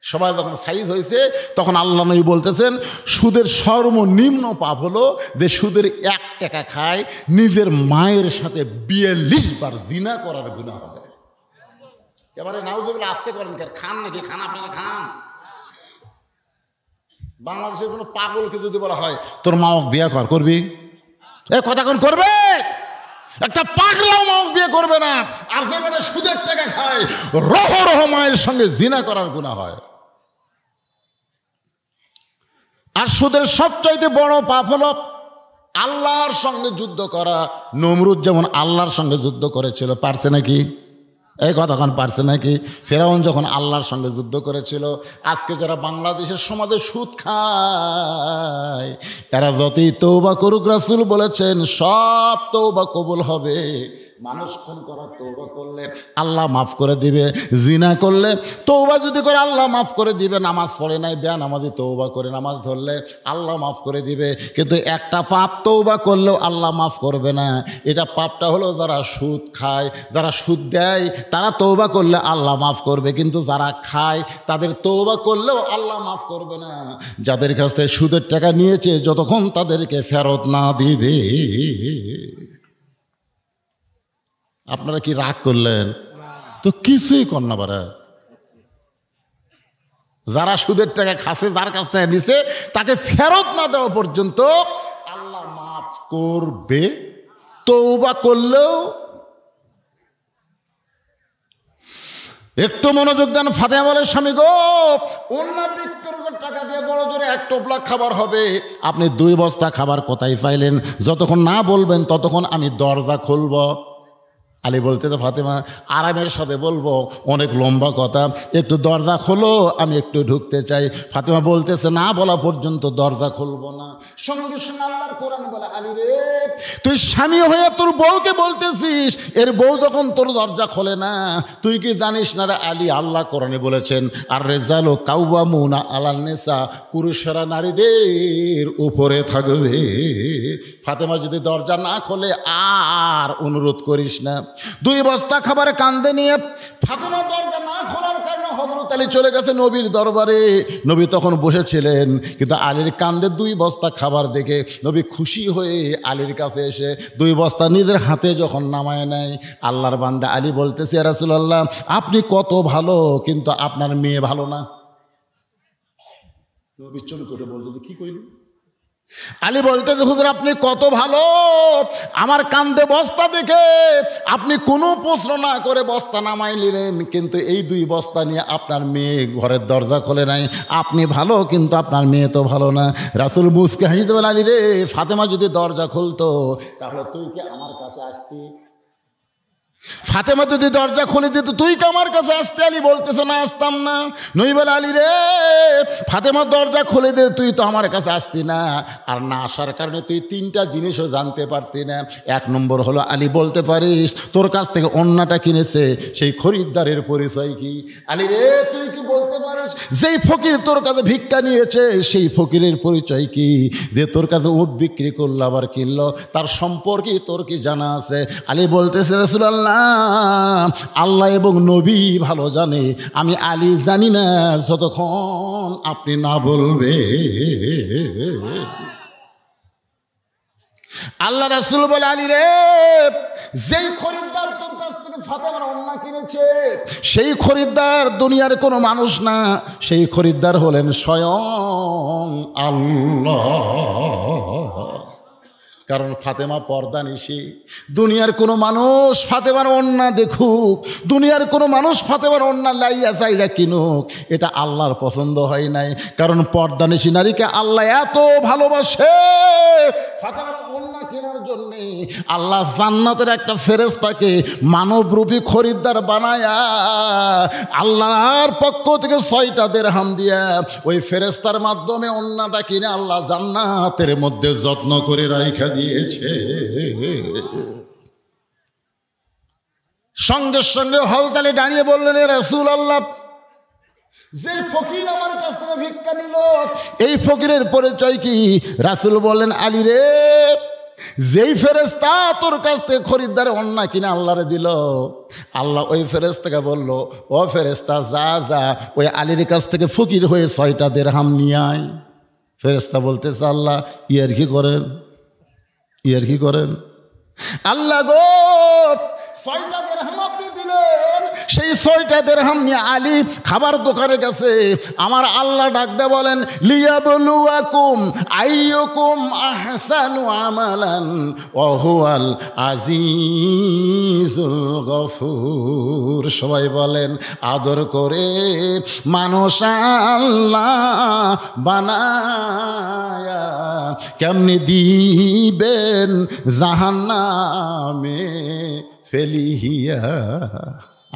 সবাই যখন সাইজ হয়েছে তখন আল্লাহ নবী বলতেছেন, সুদের সর্বনিম্ন পাপ হলো যে সুদের 1 টাকা খায়, নিজের মায়ের সাথে 42 বার জিনা করার গুনাহ হবে। এবারে নাউজুবিল্লাহ আসতে করেন, খান নাকি? খান, আপনারা খান। বাংলাদেশের কোনো পাগলকে যদি বলা হয় তোর মা বিয়ে করবি, এ কথা কোন করবে? একটা পাগলাও মা বিয়ে করবে না। আর যে মানে সুদের টাকা খায়, রহ রহ মায়ের সঙ্গে জিনা করার গুনাহ হয়। আর সুদের সবচাইতে বড় পাপ হলো আল্লাহর সঙ্গে যুদ্ধ করা। নমরুদ যেমন আল্লাহর সঙ্গে যুদ্ধ করেছিল, পারছে নাকি? এই কতক্ষণ পারছে নাকি? ফেরাউন যখন আল্লাহর সঙ্গে যুদ্ধ করেছিল। আজকে যারা বাংলাদেশের সমাজে সুদ খায়, এরা যতই তওবা করুক, রাসূল বলেছেন সব তওবা কবুল হবে, মানুষ খুন করার তওবা করলে আল্লাহ মাফ করে দিবে, জিনা করলে তওবা যদি করে আল্লাহ মাফ করে দিবে, নামাজ পড়ে নাই বেনামাজি তওবা করে নামাজ ধরলে আল্লাহ মাফ করে দিবে। কিন্তু একটা পাপ তওবা করলেও আল্লাহ মাফ করবে না। এটা পাপটা হলো যারা সুদ খায়, যারা সুদ দেয় তারা তওবা করলে আল্লাহ মাফ করবে, কিন্তু যারা খায় তাদের তওবা করলেও আল্লাহ মাফ করবে না। যাদের কাছ থেকে সুদের টাকা নিয়েছে যতক্ষণ তাদেরকে ফেরত না দিবে। আপনারা কি রাগ করলেন? তো কিছুই কর না বারা। যারা সুদের টাকা খাসে, যার কাছ থেকে নিছে তাকে ফেরত না দেওয়া পর্যন্ত আল্লাহ মাফ করবে, তওবা করলেও। একটু মনোযোগ দেন। ফাতেমা বলে, স্বামী গো, অন্য বিক্রির টাকা দিয়ে বড় জোরে 1 টোপলা খাবার হবে, আপনি 2 বস্তা খাবার কোথায় পাইলেন? যতক্ষণ না বলবেন ততক্ষণ আমি দরজা খুলব। আলী বলতেছে, ফাতেমা আরামের সাথে বলবো, অনেক লম্বা কথা, একটু দরজা খোলো, আমি একটু ঢুকতে চাই। ফাতেমা বলতেছে, না বলা পর্যন্ত দরজা খুলবো না। সঙ্গে সঙ্গে আল্লাহর কোরআন বলে, আলী রে, তুই স্বামী হয়ে তোর বউকে বলতেছিস, এর বউ যখন তোর দরজা খোলে না, তুই কি জানিস না রে আলী, আল্লাহ কোরআনে বলেছেন, আর রেজালো কাওয়ামুনা আলান নিসা, পুরুষেরা নারীদের উপরে থাকবে। ফাতেমা যদি দরজা না খোলে আর অনুরোধ করিস না। 2 বস্তা খাবার কান্দে নিয়ে ফাতেমা দরজা না খোলার কারণে হযরত আলী চলে গেছে নবীর দরবারে। নবী তখন বসেছিলেন, কিন্তু আলীর কান্দে 2 বস্তা খাবার দেখে নবী খুশি হয়ে আলীর কাছে এসে 2 বস্তা নিজের হাতে যখন নামায় নেয়, আল্লাহর বান্দা আলী বলতেছে, ইয়া রাসূলুল্লাহ, আপনি কত ভালো, কিন্তু আপনার মেয়ে ভালো না। নবী চুপ করে বলতে, কি কইলি? আলী বলতে, হুজুর আপনি কত ভালো, আমার কান্দে বস্তা দেখে আপনি কোনো প্রশ্ন না করে বস্তা নামাই নিলেন, কিন্তু এই 2 বস্তা নিয়ে আপনার মেয়ে ঘরের দরজা খোলে নাই। আপনি ভালো, কিন্তু আপনার মেয়ে তো ভালো না। রাসূল মুসকে হাসিতে বলে, আলী রে, ফাতেমা যদি দরজা খুলতো তাহলে তুই কি আমার কাছে আসতি? ফাতেমা যদি দরজা খুলে দিত তুই কি আমার কাছে আসতে? আলী বলতেছে, না, আসতাম না। নবী বলে, আলী রে, ফাতেমা দরজা খুলে দে, তুই তো আমার কাছে আসতি না, আর না আসার কারণে তুই 3টা জিনিসও জানতে পারতি না। 1 নম্বর হলো, আলী বলতে পারিস তোর কাছ থেকে অন্যটা কিনেছে সেই খরিদ্দারের পরিচয় কি? আলী রে, তুই কি বলতে পারিস যেই ফকির তোর কাছে ভিক্ষা নিয়েছে সেই ফকিরের পরিচয় কি? যে তোর কাছে উট বিক্রি করলো আবার কিনলো, তার সম্পর্কে তোর কি জানা আছে? আলী বলতেছে, রাসূলুল্লাহ, আল্লাহ এবং নবী ভালো জানে, আমি আলী জানি না যতক্ষণ আপনি না বলবে। আল্লাহ রাসূল বলে, আলী রে, যেই খরিদ্দার তোর কাছ থেকে ফাতেমার ওড়না কিনেছে সেই খরিদ্দার দুনিয়ার কোনো মানুষ না, সেই খরিদ্দার হলেন স্বয়ং আল্লাহ। কারণ ফাতেমা পর্দানিশী। দুনিয়ার কোনো মানুষ ফাতেমার ওড়না দেখুক, দুনিয়ার কোনো মানুষ ফাতেমার ওড়না লাইয়া চাইলা কিনুক, এটা আল্লাহর পছন্দ হয় নাই। কারণ পর্দানিশী নারীকে আল্লাহ এত ভালোবাসে, ফাতেমার ওড়না কেনার জন্যে আল্লাহ জান্নাতের একটা ফেরেশতাকে মানবরূপী খরিদ্দার বানায়া আল্লাহর পক্ষ থেকে 6টা দিরহাম দিয়া ওই ফেরেশতার মাধ্যমে ওড়নাটা কিনে আল্লাহ জান্নাতের মধ্যে যত্ন করে রাইখা দিয়েছে। সঙ্গে সঙ্গে হলতালে দাঁড়িয়ে বললেন, এ রাসূলুল্লাহ, যে ফকির আমার কাছ থেকে ভিক্ষা নিল এই ফকিরের পরিচয় কি? রাসূল বললেন, আলী রে, যেই ফেরেশতা তোর কাছ থেকে খরিদ্দারে ওড়না কিনে আল্লাহরে দিল, আল্লাহ ওই ফেরেশতাকে বলল, ও ফেরেশতা, যা যা ওই আলীর কাছ থেকে ফকির হয়ে 6টা দিরহাম নিয়ে আয়। ফেরেশতা বলতেছে, আল্লাহ ইয়ার কি করেন, ইয়ার কি করেন? আল্লাহ গো, 6টা দিরহাম আপনি দিলেন, সেই 6টা দিরহাম নিয়ে আলী খাবার দোকানে গেছে। আমার আল্লাহ ডাক দে বলেন, লিয়াবলুয়াকুম আইয়ুকুম আহসানু আমালান ওয়া হুয়াল আজিজুল গফুর। সবাই বলেন, আদর করে মানুষ আল্লাহ বানায়া কেমনি দিবেন জাহান্নামে ফেলিহিয়া।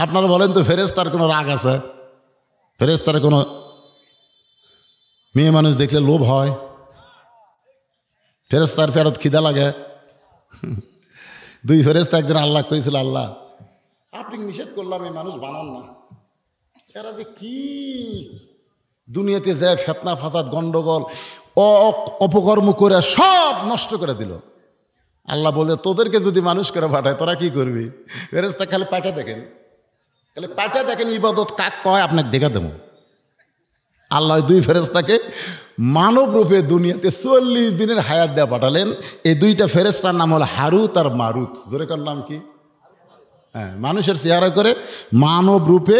আপনারা বলেন তো, ফেরেশতার কোনো রাগ আছে? ফেরেশতার কোনো মেয়ে মানুষ দেখলে লোভ হয়? ফেরেশতার ফেরত খিদা লাগে? দুই ফেরেশতা একদিন আল্লাহ কইছিল, আল্লাহ আপনি নিষেধ করলাম এই মানুষ বানান না, এরা যে কি দুনিয়াতে যায় ফেতনা ফাসাদ গন্ডগোল অপকর্ম করে সব নষ্ট করে দিল। আল্লাহ বলে তোদেরকে যদি মানুষ করে পাঠায় তোরা কি করবি? ফেরেশতা খালি পাঠা দেখেন, খালি পাঠা দেখেন ইবাদত কাক কয় আপনাকে দেখা দেবো। আল্লাহ দুই ফেরেশতাকে মানব রূপে দুনিয়াতে 40 দিনের হায়াত দেওয়া পাঠালেন। এই দুইটা ফেরেশতার নাম হলো হারুত আর মারুত। জোরে কার নাম কি? হ্যাঁ, মানুষের চেহারা করে মানব রূপে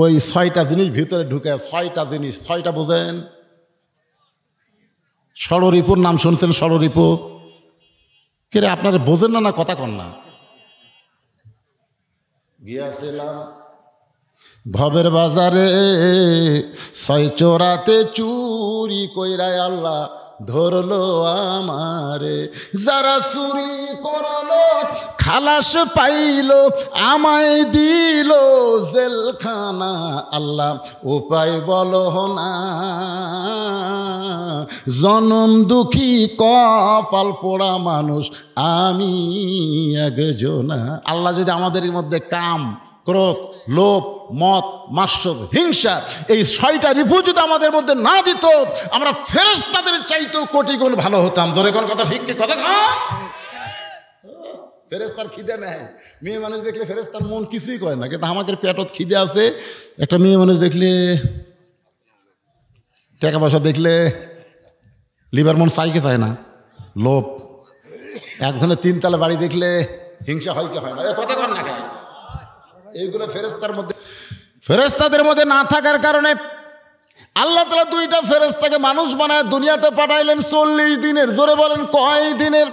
ওই 6টা জিনিস ভিতরে ঢুকে। 6টা জিনিস, 6টা বোঝেন? ষড়রিপুর নাম শুনছেন? ষড়রিপু কে রে? আপনারা বোঝেন না, না কথা কন না? গিয়াছিলাম ভবের বাজারে 6 চোরাতে চুরি কইরায় আল্লাহ ধরলো আমারে। যারা চুরি করলো খালাস পাইল, আমায় দিল জেলখানা। আল্লাহ উপায় বলো না, জনম দুঃখী কপাল পোড়া মানুষ আমি একজনা। আল্লাহ যদি আমাদের মধ্যে কাম, ক্রোধ, লোভ, মদ, মাৎসর্য, হিংসা এই 6টা রিপু যদি আমাদের মধ্যে না দিত, আমরা ফেরেশতাদের চাইতেও কোটি গুণ ভালো হতাম। ধরে কোন কথা ঠিক কি কথা? ফেরেশতার খিদে নেয়। মেয়ে মানুষ দেখলে ফেরেশতার মন কিছুই করে না, কিন্তু আমাদের পেটত খিদে আছে। একটা মেয়ে মানুষ দেখলে, টাকা পয়সা দেখলে লিভার মন চাইকে চায় না, লোভ। একজনের 3 তলা বাড়ি দেখলে হিংসা হয় কি হয় না? কথা কর না কেন? এইগুলো ফেরেশতাদের মধ্যে না থাকার কারণে আল্লাহ তাআলা 2টা ফেরেশতাকে মানুষ বানায় দুনিয়াতে পাঠাইলেন 40 দিনের। জোরে বলেন কয় দিনের?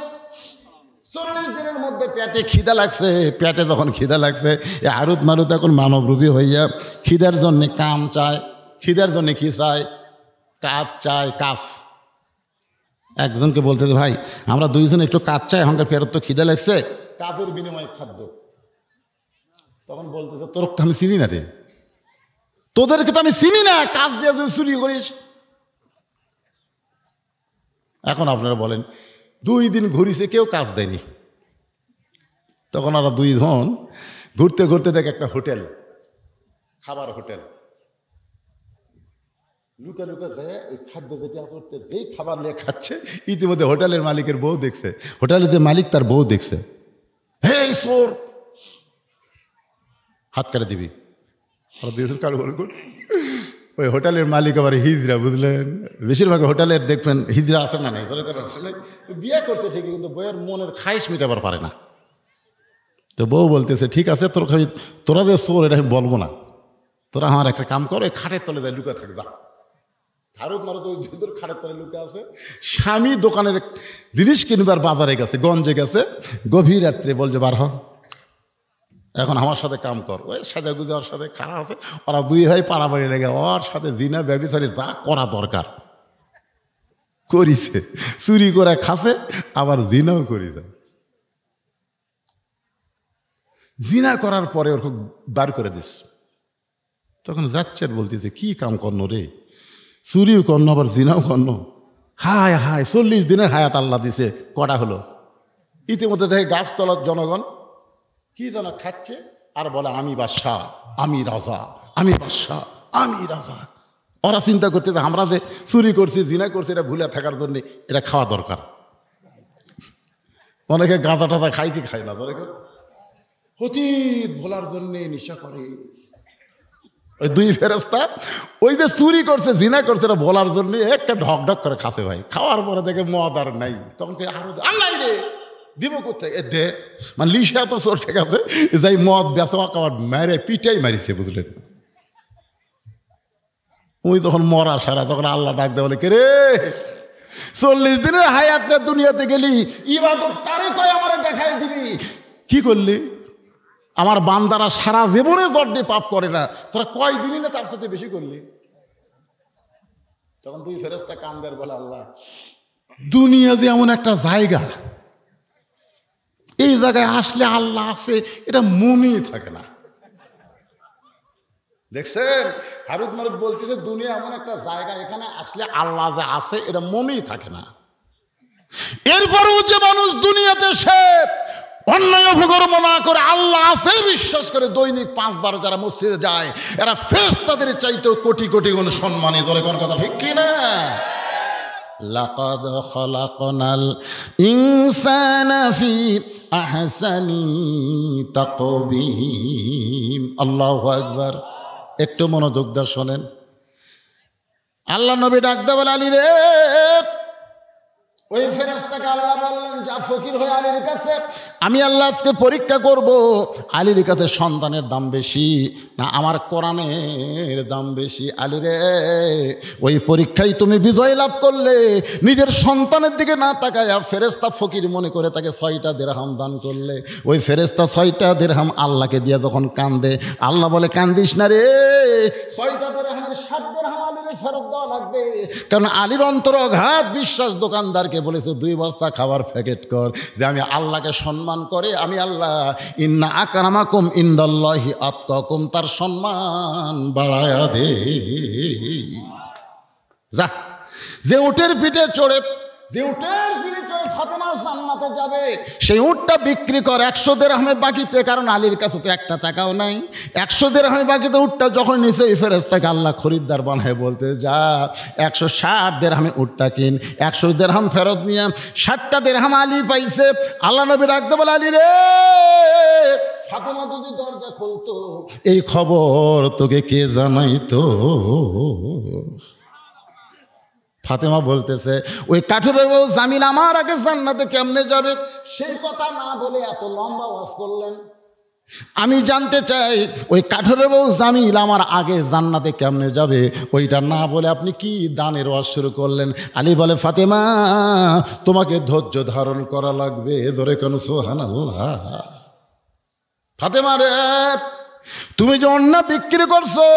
40 দিনের মধ্যে পেটে খিদা লাগছে। পেটে যখন খিদা লাগছে, এ হারুত মারুত এখন মানবরূপী হইয়া খিদার জন্যে কাম চায়। খিদার জন্যে কি চায়? কাজ চায়, কাজ। একজনকে বলতেছে, ভাই আমরা 2 জন একটু কাজ চাই, এখনকার পেটের তো খিদা লাগছে, কাজের বিনিময়ে খাদ্য। তখন বলতেছে, তোর তো আমি চিনি না রে, তোদেরকে তো আমি চিনি না, কাজ দিয়ে যদি চুরি করিস। এখন আপনারা বলেন 2 দিন ঘুরিছে, কেউ কাজ দেয়নি। তখন ওরা 2 জন ঘুরতে ঘুরতে দেখে একটা হোটেল, খাবার হোটেল। লুকা লুকা যায় ওই খাদ্য যেটা করতে, যেই খাবার নিয়ে খাচ্ছে, ইতিমধ্যে হোটেলের মালিকের বউ দেখছে, হোটেলের যে মালিক তার বউ দেখছে। হে চোর, হাত কাটে দিবি। ওই হোটেলের মালিক আবার হিজড়া, বুঝলেন? বেশিরভাগ হোটেলের দেখবেন হিজড়া আছে না নাই? বিয়ে করছে ঠিকই, কিন্তু বইয়ের মনের খাইশ মিটাবার পারে না। তো বউ বলতেছে, ঠিক আছে তোরা যে চোর এটা আমি বলবো না, তোরা আমার একটা কাম কর, ওই খাটের তলে যায় লুকা থাকে, যা। হারুত মারুত ওই ভিতর খাটের তলে লুকা আছে। স্বামী দোকানের জিনিস কিনবার বাজারে গেছে, গঞ্জে গেছে, গভীর রাত্রে বলছে বার হ, এখন আমার সাথে কাম কর। ওই সাথে গুজে ওর সাথে খারাপ আছে, ওরা 2 ভাই পাড়াবাড়ি লেগে ওর সাথে জিনা ব্যভিচারী যা করা দরকার করিছে। চুরি করে খাসে, আবার জিনাও করিছে। জিনা করার পরে ওর খুব বার করে দিস। তখন যাচ্ছে বলতেছে, কি কাম করন রে? চুরিও করন, আবার জিনাও করন। হায় হায়, 40 দিনের হায়াত আল্লাহ দিছে, কটা হলো? ইতিমধ্যে দেখে গাছতলার জনগণ কি যেন খাচ্ছে, আর বলে আমি বাদশাহ, আমি রাজা, আমি বাদশাহ, আমি রাজা। ওরা চিন্তা করছে যে আমরা যে চুরি করছি, জিনা করছি, এটা ভুলে থাকার জন্য এটা খাওয়া দরকার। অনেকে গাঁজা টাজা খাই কি খায় না, ধরে অতীত ভোলার জন্যে নেশা করে। ওই 2 ফেরেশতা ওই যে চুরি করছে, জিনা করছে, এটা বলার জন্য একটা ঢক ঢক করে খাসে ভাই। খাওয়ার পরে দেখে মদ আর নাই, তখন আরো নাই রে, দিব কোথায়? দে, মানে লিশা তো চোর ঠিক আছে, যাই মদ বেচা খাবার মেরে পিটাই মারিছে, বুঝলেন? ওই তখন মরা সারা, তখন আল্লাহ ডাক দেয়, বলে কে রে, 40 দিনের হায়াত দুনিয়াতে গেলি, ইবাদত কারে কয় আমারে দেখাই দিবি? কি করলি? আমার বান্দারা সারা জীবনে জট দিয়ে পাপ করে না, তোরা কয় দিনই না তার সাথে বেশি করলি। তখন 2 ফেরেশতা কান্দের, বলে আল্লাহ, দুনিয়া যে এমন একটা জায়গা, এই জায়গায় আসলে আল্লাহ আছে এটা মনেই থাকে না। দেখছেন, হারুত মারুত বলতেছে দুনিয়া এমন একটা জায়গা, এখানে আসলে আল্লাহ যে আছে এটা মনেই থাকে না। এরপরেও যে মানুষ দুনিয়াতে সে অন্যায় অপকর্ম না করে আল্লাহ আছে বিশ্বাস করে দৈনিক 5 বার যারা মসজিদে যায় এরা ফেরেশতাদের চাইতেও কোটি কোটি গুণ সম্মানী। ধরে কোন কথা ঠিক কি না? লাকাদ খালাকনাল ইনসানা ফি আহসানি তাকবীম। আল্লাহু আকবার। একটু মনোযোগ দিয়ে শোনেন। আল্লাহ নবী ডাকতে বলে, আলী রে। ওই ফেরেশতাকে আল্লাহ বললেন, যা ফকির হয়ে আলীর কাছে, আমি আল্লাহ আজকে পরীক্ষা করব আলীর কাছে সন্তানের দাম বেশি না আমার কোরআনের দাম বেশি। আলী রে, ওই পরীক্ষায় তুমি বিজয় লাভ করলে নিজের সন্তানের দিকে না তাকায়া ফেরেশতা ফকির মনে করে তাকে 6টা দিরহাম দান করলে, ওই ফেরেশতা 6টা দিরহাম আল্লাহকে দিয়ে যখন কান্দে, আল্লাহ বলে, কান্দিস না রে, 6টা দিরহামের 7 দিরহাম আলীর ফেরত দেওয়া লাগবে। কারণ আলীর অন্তর অগাধ বিশ্বাস দোকানদারকে বলেছে 2 বস্তা খাবার প্যাকেট কর, যে আমি আল্লাহকে সম্মান করে আমি আল্লাহ ইন্না আকরামাকুম ইনদাল্লাহি আতকাকুম, তার সম্মান বাড়ায়া দে। যা, যে উটের পিঠে চড়ে ফাতেমা জান্নাতে যাবে সেই উটটা বিক্রি কর 100 দিরহামে বাকিতে, কারণ আলীর কাছে তো 1 টাকাও নাই। 100 দিরহামে বাকিতে উটটা যখন নিচে এই ফেরেশতাকে আল্লাহ খরিদ্দার বানায় বলতে, যা 160 দিরহামে উটটা কিন, 100 দিরহাম ফেরত নিয়ে 60টা দিরহাম আলী পাইছে। আল্লাহ নবী ডাকতে বলে, আলী রে, ফাতেমা যদি দরজা খুলতো এই খবর তোকে কে জানাইতো? ফাতেমা বলতেছে, ওই কাঠুরের বউ জামিল আমার আগে জান্নাতে কেমনে যাবে সেই কথা না বলে এত লম্বা ওয়াজ করলেন। আমি জানতে চাই ওই কাঠুরের বউ জামিল আমার আগে জান্নাতে কেমনে যাবে, ওইটা না বলে আপনি কি দানের ওয়াজ শুরু করলেন? আলী বলে, ফাতেমা তোমাকে ধৈর্য ধারণ করা লাগবে। ধরে কোন সুবহানাল্লাহ। ফাতেমা রে, তুমি যে ওড়না বিক্রি করছো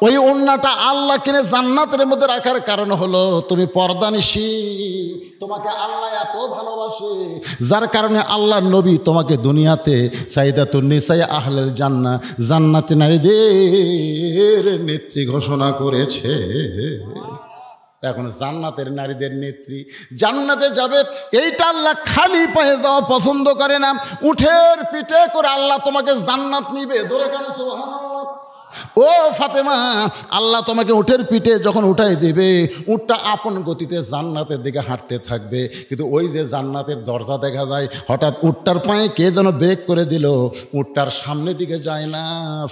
ওই ওড়নাটা আল্লাহ কিনে জান্নাতের মধ্যে রাখার কারণ হলো তুমি পর্দানিশী, তোমাকে আল্লাহ এত ভালোবাসে যার কারণে আল্লাহ নবী তোমাকে দুনিয়াতে সাইদাতুন নিসায়ে আহলেল জান্নাহ, জান্নাতি নারীদের নেত্রী ঘোষণা করেছে। এখন জান্নাতের নারীদের নেত্রী জান্নাতে যাবে, এইটা আল্লাহ খালি পায়ে যাওয়া পছন্দ করে না। উঠের পিঠে করে আল্লাহ তোমাকে জান্নাত নিবে। ধরে কেন সুবহানাল্লাহ। ও ফাতেমা, আল্লাহ তোমাকে উঠের পিঠে যখন উঠাই দেবে, উটটা আপন গতিতে জান্নাতের দিকে হাঁটতে থাকবে। কিন্তু ওই যে জান্নাতের দরজা দেখা যায়, হঠাৎ উটটার পায়ে কে যেন ব্রেক করে দিল, উটটার সামনের দিকে যায় না।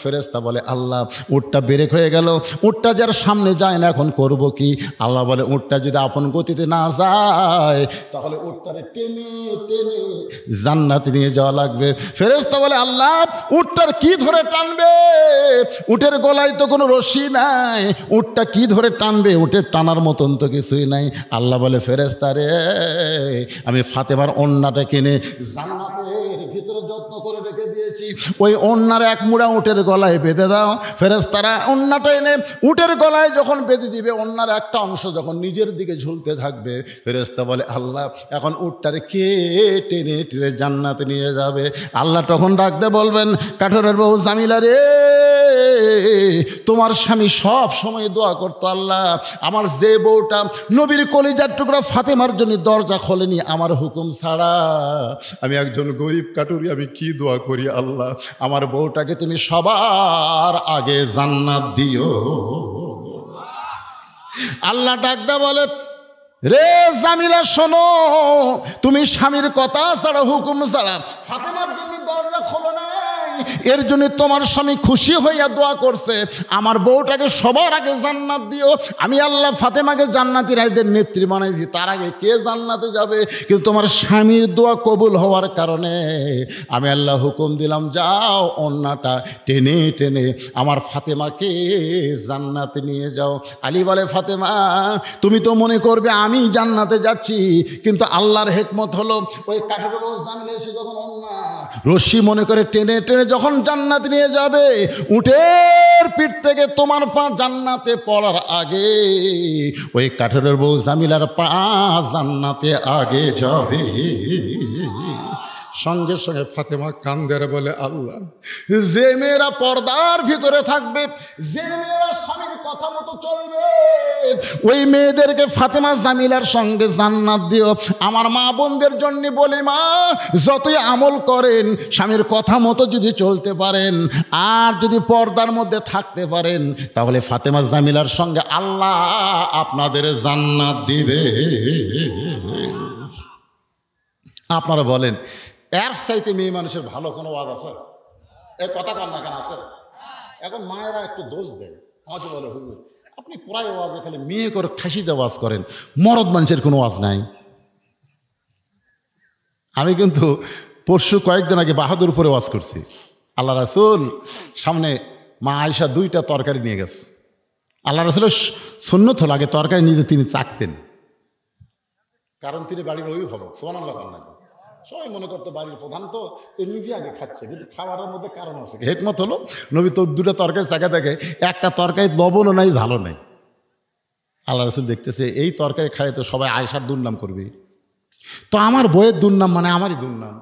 ফেরেশতা বলে, আল্লাহ উটটা ব্রেক হয়ে গেল, উটটা যার সামনে যায় না, এখন করব কি? আল্লাহ বলে, উটটা যদি আপন গতিতে না যায় তাহলে উটটারে টেনে টেনে জান্নাতে নিয়ে যাওয়া লাগবে। ফেরেশতা বলে, আল্লাহ উটটার কি ধরে টানবে? উটের গলায় তো কোনো রশি নাই, উটটা কি ধরে টানবে? উটের টানার মতন তো কিছুই নাই। আল্লাহ বলে, ফেরেশতা রে, আমি ফাতেমার ওড়নাটা কিনে জান্নাতের ভিতরে যত্ন করে রেখে দিয়েছি, ওই ওড়নার এক মুড়া উটের গলায় বেঁধে দাও। ফেরেশতারা ওড়নাটা এনে উটের গলায় যখন বেঁধে দিবে, ওড়নার একটা অংশ যখন নিজের দিকে ঝুলতে থাকবে, ফেরেশতা বলে, আল্লাহ এখন উটটারে কে টেনে টেনে জান্নাতে নিয়ে যাবে? আল্লাহ তখন ডাকতে বলবেন, কাঠুরের বউ জামিলা রে, তোমার স্বামী সব সময় দোয়া করতো, আল্লাহ আমার যে বউটা নবীর কলিজার টুকরা ফাতেমার জন্য দরজা খোলেনি আমার হুকুম ছাড়া, আমি একজন গরিব কাটুরি, আমি কি দোয়া করি, আল্লাহ আমার বউটাকে তুমি সবার আগে জান্নাত দিও। আল্লাহ ডাকদা বলে, রে জামিলা শোনো, তুমি স্বামীর কথা ছাড়া হুকুম ছাড়া ফাতেমার জন্য দরজা খোলো না, এর জন্য তোমার স্বামী খুশি হইয়া দোয়া করছে আমার বউটাকে সবার আগে জান্নাত দিও। আমি আল্লাহ ফাতেমাকে জান্নাতি নারীদের নেত্রী বানাইছি, তার আগে কে জান্নাতে যাবে? কিন্তু তোমার স্বামীর দোয়া কবুল হওয়ার কারণে আমি আল্লাহ হুকুম দিলাম, যাও ওড়নাটা টেনে টেনে আমার ফাতেমাকে জান্নাতে নিয়ে যাও। আলী বলে, ফাতেমা তুমি তো মনে করবে আমি জান্নাতে যাচ্ছি, কিন্তু আল্লাহর হিকমত হলো ওই কাঠের জানলে সে যখন ওড়না রশ্মি মনে করে টেনে টেনে যখন জান্নাতে নিয়ে যাবে, উটের পিঠ থেকে তোমার পা জান্নাতে পড়ার আগে ওই কাঠের বউ জামিলার পা জান্নাতে আগে যাবে। সঙ্গে সঙ্গে ফাতেমা কান্দের বলে, আল্লাহ, যে মেয়েরা পর্দার ভিতরে থাকবে, যে মেয়েরা স্বামীর কথা মতো চলবে, ওই মেয়েদেরকে ফাতেমা জামিলার সঙ্গে জান্নাত দিও। আমার মা বোনদের জন্য বলি, মা, যতই আমল করেন, স্বামীর কথা মতো যদি চলতে পারেন আর যদি পর্দার মধ্যে থাকতে পারেন, তাহলে ফাতেমা জামিলার সঙ্গে আল্লাহ আপনাদের জান্নাত দিবে। আপনারা বলেন, এর চাইতে মেয়ে মানুষের ভালো কোনো ওয়াজ আছে? এই কথা কার না কেন আছে? এখন মায়েরা একটু দোষ দেয়, আমাকে বলে, হুজুর আপনি প্রায় ওয়াজে খালি মেয়ে করে খাসিতে ওয়াজ করেন, মরদ মানুষের কোনো ওয়াজ নাই। আমি কিন্তু পরশু কয়েকদিন আগে বাহাদুরপুরে ওয়াজ করছি। আল্লাহ রাসূল সামনে মা আয়েশা 2টা তরকারি নিয়ে গেছে। আল্লাহ রাসূলের সুন্নত হলো আগে তরকারি নিয়ে তিনি চাকতেন, কারণ তিনি বাড়ির অভিভাবক। সুবহানাল্লাহ। সবাই মনে করতো বাড়ির প্রধান তো নিজে আগে খাচ্ছে, কিন্তু খাওয়ার মধ্যে কারণ আছে। হেকমত হলো নবী তো 2টা তরকারি তাকে দেখে, একটা তরকারি লবণও নাই, ঝালও নাই। আল্লাহ রাসূল দেখতেছে এই তরকারি খায় তো সবাই আয়েশার দুর্নাম করবে, তো আমার বইয়ের দুর্নাম মানে আমারই দুর্নাম।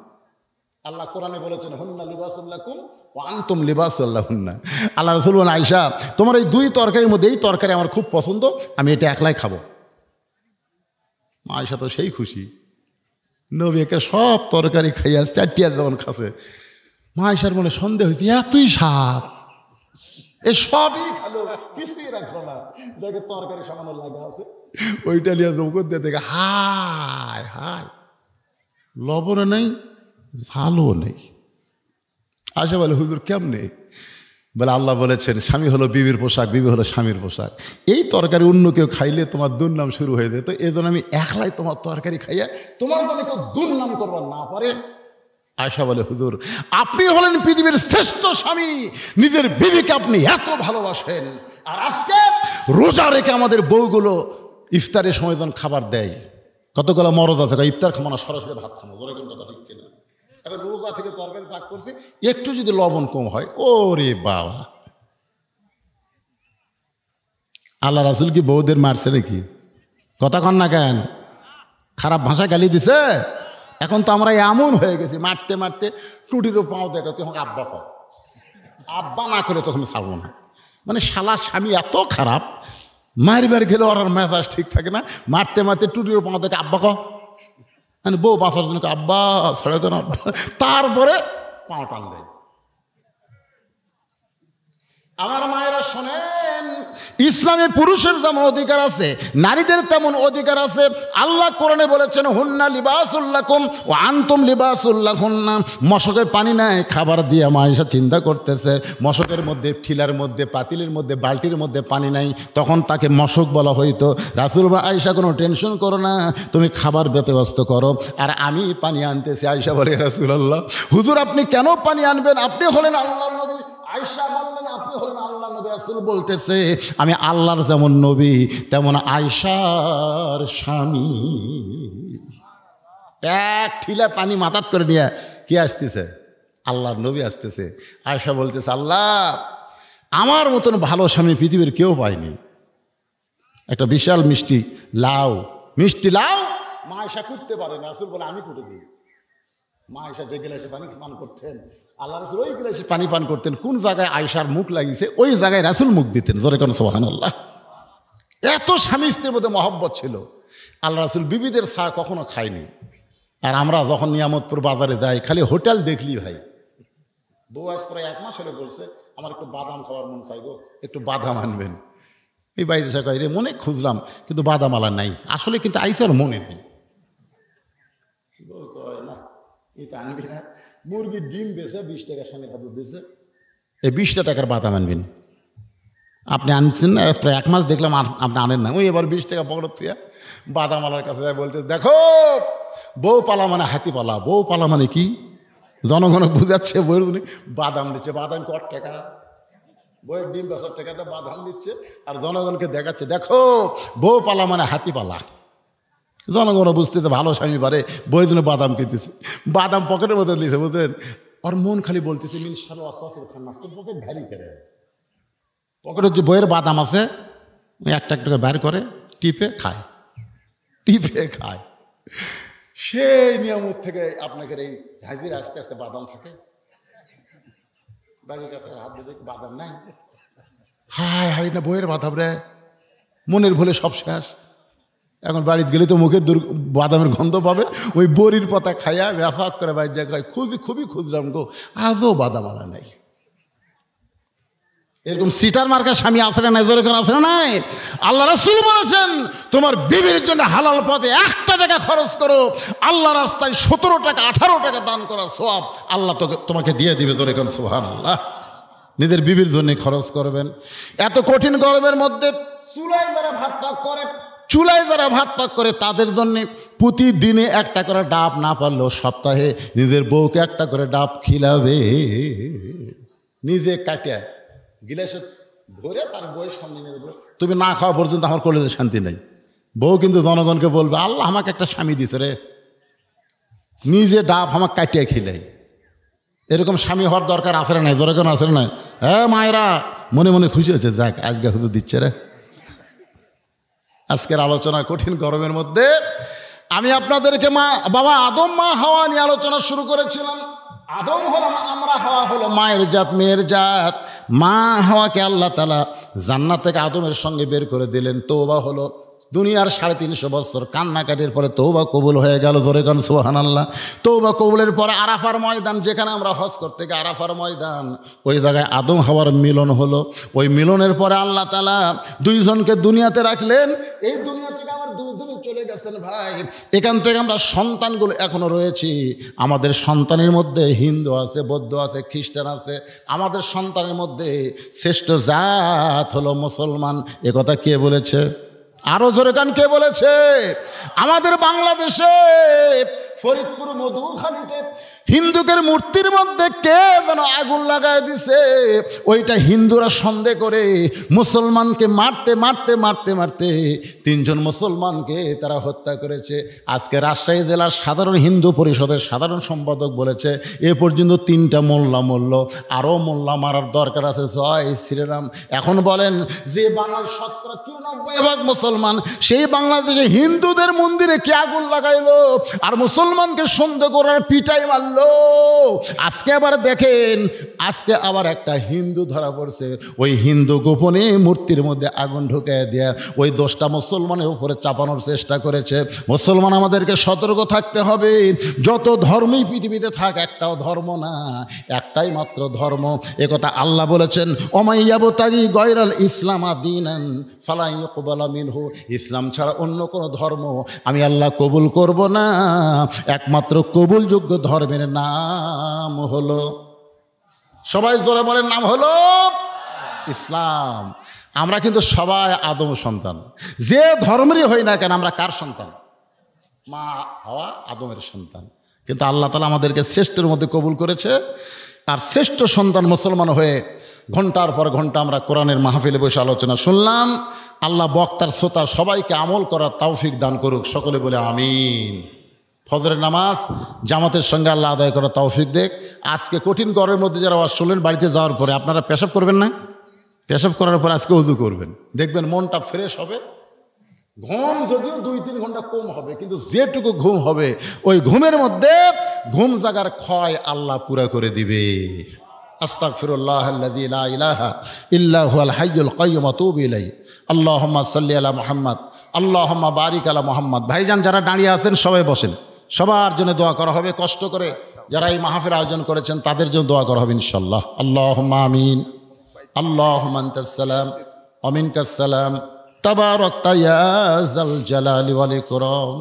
আল্লাহ কোরআনে বলেছেন, হুন্না লিবাসুল লাকুম ওয়া আনতুম লিবাসুল লাহুন্না। আল্লাহ রাসূল বলেন, আয়েশা, তোমার এই 2 তরকারির মধ্যে এই তরকারি আমার খুব পছন্দ, আমি এটা একলাই খাবো। আয়েশা তো সেই খুশি, নবী একে সব তরকারি খাইয়া চারটিয়া যেমন খাচ্ছে। আয়েশার মনে সন্দেহ হয়েছে, এতই স্বাদ, এ সবই খালো, কিছুই রাখলো না। দেখে তরকারি সামান্য লাগা আছে, ওইটা নিয়ে জমকর দিয়ে দেখে হায় হায়, লবণও নেই, ঝালও নেই। আয়েশা বলে, হুজুর কেমনে? বলে, আল্লাহ বলেছেন স্বামী হলো বিবির পোশাক, বিবি হলো স্বামীর পোশাক। এই তরকারি অন্য কেউ খাইলে তোমার দুর্নাম শুরু হয়ে যেত, এই জন্য আমি একলাই তোমার তরকারি খাইয়া তোমার জন্য কেউ দুর্নাম করবার না পারে। আয়েশা বলে, হুজুর আপনি হলেন পৃথিবীর শ্রেষ্ঠ স্বামী, নিজের বিবিকে আপনি এত ভালোবাসেন, আর আজকে রোজা রেখে আমাদের বউগুলো ইফতারের সময় যখন খাবার দেয়, কতগুলো মরদ আছে ইফতার খাবো না, সরাসরি ভাত খাবো, ধরে কিন্তু কথা ঠিক কিনা? এবার রোজা থেকে তরকারি পাক করছে, একটু যদি লবণ কম হয়, ওরে বাবা। আল্লাহ রাসূল কি বউদের মারছে নাকি? কথা কন না কেন? খারাপ ভাষা গালি দিছে? এখন তো আমরা এমন হয়ে গেছি, মারতে মারতে টুটিরও পাও দেখো, তুই আমাকে আব্বা কর, আব্বা না করে তখন ছাড়বো না। মানে শালা স্বামী এত খারাপ, মারবার গেলে ওর মেজাজ ঠিক থাকে না, মারতে মারতে টুটিরও পাও দেখে আব্বা কর, মানে বউ বাঁচার জন্য আব্বা ছেড়ে দেন আব্বা, তারপরে পাও টান দেয়। আমার মায়েরা শোনেন, ইসলামে পুরুষের যেমন অধিকার আছে, নারীদের তেমন অধিকার আছে। আল্লাহ কোরআনে বলেছেন, হুন্না লিবাসুল লাকুম ওয়া আনতুম লিবাসুল লাহুন্না। মশকে পানি নাই, খাবার দিয়ে আয়েশা চিন্তা করতেছে, মশকের মধ্যে, ঠিলার মধ্যে, পাতিলের মধ্যে, বালতির মধ্যে পানি নাই, তখন তাকে মশক বলা হইতো। রাসূল বা আয়েশা কোনো টেনশন করো না, তুমি খাবার ব্যবস্থা করো, আর আমি পানি আনতেছি। আয়েশা বলে, রাসূলুল্লাহ, হুজুর আপনি কেন পানি আনবেন? আপনি হলেন আল্লাহর নবী। আয়েশা বললেন, আপনি হলেন আল্লাহর নবী। রাসূল বলতেছে, আমি আল্লাহর যেমন নবী তেমন আয়েশার স্বামী। এক ঠিলা পানি মাথাত করে নিয়ে কি আসতেছে? আল্লাহর নবী আসতেছে। আয়েশা বলতেছে, আল্লাহ আমার মতন ভালো স্বামী পৃথিবীর কেউ পায়নি। একটা বিশাল মিষ্টি লাউ মা আয়েশা কুটতে পারে না, রাসূল বলে আমি কুটে দিই। মা আয়েশা যে গ্লাসে পানি পান করতেন, আল্লাহ রাসূল ওই গ্লাসে পানি পান করতেন। কোন জায়গায় আয়েশার মুখ লাগিয়েছে ওই জায়গায় রাসূল মুখ দিতেন। জোরে কোন সুবহানাল্লাহ। এত স্বামী স্ত্রীর মধ্যে মহব্বত ছিল। আল্লাহ রাসূল বিবিদের চা কখনো খায়নি। আর আমরা যখন নিয়ামতপুর বাজারে যাই, খালি হোটেল দেখলি ভাই, বউ আজ প্রায় 1 মাস হলে বলছে, আমার একটু বাদাম খাওয়ার মন চাইবো, একটু বাদাম আনবেন। এই বাড়িতে সে কয়, রে মনে খুঁজলাম কিন্তু বাদাম আলা নাই, আসলে কিন্তু আইসার মনে নেই। না এটা আনবি না, মুরগির ডিম বেছে 20 টাকা সামনে খাদ্য দিয়েছে, এই 20টা টাকার বাদাম আনবেন। আপনি আনছেন না, প্রায় 1 মাস দেখলাম আপনি আনেন না। ওই এবার 20 টাকা পকেট থেকে বাদামালার কাছে যায়, বলতে, দেখো বউ পালা মানে হাতি পালা। বউ পালা মানে কি? জনগণ বুঝাচ্ছে, বইয়ের বাদাম দিচ্ছে। বাদাম কত টাকা? বইয়ের ডিম বেচার টাকাতে বাদাম দিচ্ছে, আর জনগণকে দেখাচ্ছে, দেখো বউ পালা মানে হাতি পালা। জনগণ বুঝতেছে ভালো স্বামী পারে, বইয়ের জন্য বাদাম কিনতেছে। বাদাম পকেটের মধ্যে দিয়েছে, বুঝলেন? ওর মন খালি বলতেছে, মিন সালো আসাসের খান্না, তোর পকেট ভারী করে। পকেটের যে বইয়ের বাদাম আছে, একটা একটা করে বের করে টিপে খায়। সেই নিয়ামত থেকে আপনাকে এই হাজির আস্তে আস্তে বাদাম থাকে, বাড়ির কাছে হাত দিয়ে দেখি বাদাম নাই, হায় হায় না বইয়ের বাদাম রে, মনের ভুলে সব শেষ। এখন বাড়িতে গেলে তো মুখের বাদামের গন্ধ পাবে, ওই বড়ির পাতা খাইয়া ব্যাসাক করে বাড়ির জায়গায় খুবই খুঁজলাম গো, আজও বাদাম আনা নাই। এরকম সিটার মার্কা স্বামী আছে না নাই? জোরে করে আছে না নাই? আল্লাহ রাসূল বলেছেন তোমার বিবির জন্য হালাল পথে 1 টাকা খরচ করো, আল্লাহ রাস্তায় 17 টাকা 18 টাকা দান করা সওয়াব আল্লাহ তোমাকে দিয়ে দিবে। জোরে করে সুবহানাল্লাহ। নিজের বিবির জন্য খরচ করবেন। এত কঠিন গরমের মধ্যে চুলায় যারা ভাত পাক করে তাদের জন্যে প্রতিদিনে 1টা করে ডাব, না পারলেও সপ্তাহে নিজের বউকে 1টা করে ডাব খিলাবে, নিজে কাটিয়া গিলাসে ধরে তার বউয়ের সামনে নিয়ে দেবে। তুমি না খাওয়া পর্যন্ত আমার কলেজে শান্তি নেই। বউ কিন্তু জনগণকে বলবে আল্লাহ আমাকে একটা স্বামী দিছে রে, নিজে ডাব আমাকে কাটিয়া খিলাই। এরকম স্বামী হওয়ার দরকার আছে না নাই? জনগণ আছে না? হ্যাঁ মায়েরা মনে মনে খুশি হচ্ছে, যাক আজকে হুজুর দিচ্ছে রে। আজকের আলোচনা কঠিন গরমের মধ্যে আমি আপনাদেরকে বাবা আদম মা হাওয়া নিয়ে আলোচনা শুরু করেছিলাম। আদম হলাম আমরা, হাওয়া হলো মায়ের জাত, মেয়ের জাত। মা হাওয়াকে আল্লাহ তাআলা জান্নাত থেকে আদমের সঙ্গে বের করে দিলেন। তওবা হলো, দুনিয়ার 350 বছর কান্নাকাটির পরে তওবা কবুল হয়ে গেল। জোরে গান সুবহানাল্লাহ। তওবা কবুলের পরে আরাফার ময়দান, যেখানে আমরা হজ করতে গিয়ে আরাফার ময়দান, ওই জায়গায় আদম হাওয়ার মিলন হলো। ওই মিলনের পরে আল্লাহ তাআলা দুইজনকে দুনিয়াতে রাখলেন। এই দুনিয়া থেকে আমার দুইজনই চলে গেছেন ভাই। এখান থেকে আমরা সন্তানগুলো এখনো রয়েছি। আমাদের সন্তানের মধ্যে হিন্দু আছে, বৌদ্ধ আছে, খ্রিস্টান আছে। আমাদের সন্তানের মধ্যে শ্রেষ্ঠ জাত হলো মুসলমান। একথা কে বলেছে? আরো জোরে গান কে বলেছে? আমাদের বাংলাদেশে ফরিদপুর মধুখালীতে হিন্দুকের মূর্তির মধ্যে কে যেন আগুন লাগায় দিছে। ওইটা হিন্দুরা সন্দেহ করে মুসলমানকে মারতে মারতে মারতে মারতে 3 জন মুসলমানকে তারা হত্যা করেছে। আজকে রাজশাহী জেলার সাধারণ হিন্দু পরিষদের সাধারণ সম্পাদক বলেছে এ পর্যন্ত 3টা মোল্লা মরল, আরও মোল্লা মারার দরকার আছে। জয় শ্রীরাম। এখন বলেন যে বাংলার 94% মুসলমান, সেই বাংলাদেশে হিন্দুদের মন্দিরে কে আগুন লাগাইলো আর মুসলমানকে সন্দেহ করার পিটাই মারলো। আজকে আবার দেখেন, আজকে আবার একটা হিন্দু ধরা পড়ছে। ওই হিন্দু গোপনে মূর্তির মধ্যে আগুন ঢুকিয়ে দেয়া ওই দোষটা মুসলমানের উপরে চাপানোর চেষ্টা করেছে। মুসলমান আমাদেরকে সতর্ক থাকতে হবে। যত ধর্মই পৃথিবীতে থাক, একটাও ধর্ম না, একটাই মাত্র ধর্ম। একথা আল্লাহ বলেছেন, ওমাইয়াবতাগি গয়রাল ইসলামা দীনান ফালা ইউকবালা মিনহু। ইসলাম ছাড়া অন্য কোনো ধর্ম আমি আল্লাহ কবুল করব না। একমাত্র কবুলযোগ্য ধর্মের নাম হলো, সবাই জোরে বলেন, নাম হলো ইসলাম। আমরা কিন্তু সবাই আদম সন্তান, যে ধর্মেরই হই না কেন। আমরা কার সন্তান? মা হাওয়া আদমের সন্তান। কিন্তু আল্লাহ তাআলা আমাদেরকে শ্রেষ্ঠের মধ্যে কবুল করেছে। আর শ্রেষ্ঠ সন্তান মুসলমান হয়ে ঘন্টার পর ঘন্টা আমরা কোরআনের মাহফিলে বসে আলোচনা শুনলাম। আল্লাহ বক্তার শ্রোতা সবাইকে আমল করার তৌফিক দান করুক। সকলে বলে আমিন। ফজরের নামাজ জামাতের সঙ্গে আল্লাহ আদায় করার তৌফিক দেখ। আজকে কঠিন গরমের মধ্যে যারা ওয়াজ শুনলেন, বাড়িতে যাওয়ার পরে আপনারা পেশাব করবেন না? পেশাব করার পর আজকে ওযু করবেন, দেখবেন মনটা ফ্রেশ হবে। ঘুম যদিও 2-3 ঘন্টা কম হবে, কিন্তু যেটুকু ঘুম হবে ওই ঘুমের মধ্যে ঘুম জাগার ক্ষয় আল্লাহ পুরা করে দিবে। আস্তাগফিরুল্লাহাল্লাযী লা ইলাহা ইল্লা হুয়াল হাইয়ুল কাইয়্যুম ওয়া আতুবু ইলাইহি। আল্লাহুম্মা সাল্লি আলা মুহাম্মাদ, আল্লাহুম্মা বারিক আলা মুহাম্মাদ। ভাইজান যারা দাঁড়িয়ে আছেন সবাই বসেন, সবার জন্য দোয়া করা হবে। কষ্ট করে যারা এই মাহফিল আয়োজন করেছেন তাদের জন্য দোয়া করা হবে ইনশাআল্লাহ। আল্লাহুম্মা আমিন। আল্লাহুম্মা আনতাস সালাম ওয়া মিনকাস সালাম তাবারাকতা ইয়া যাল জালালি ওয়াল ইকরাম।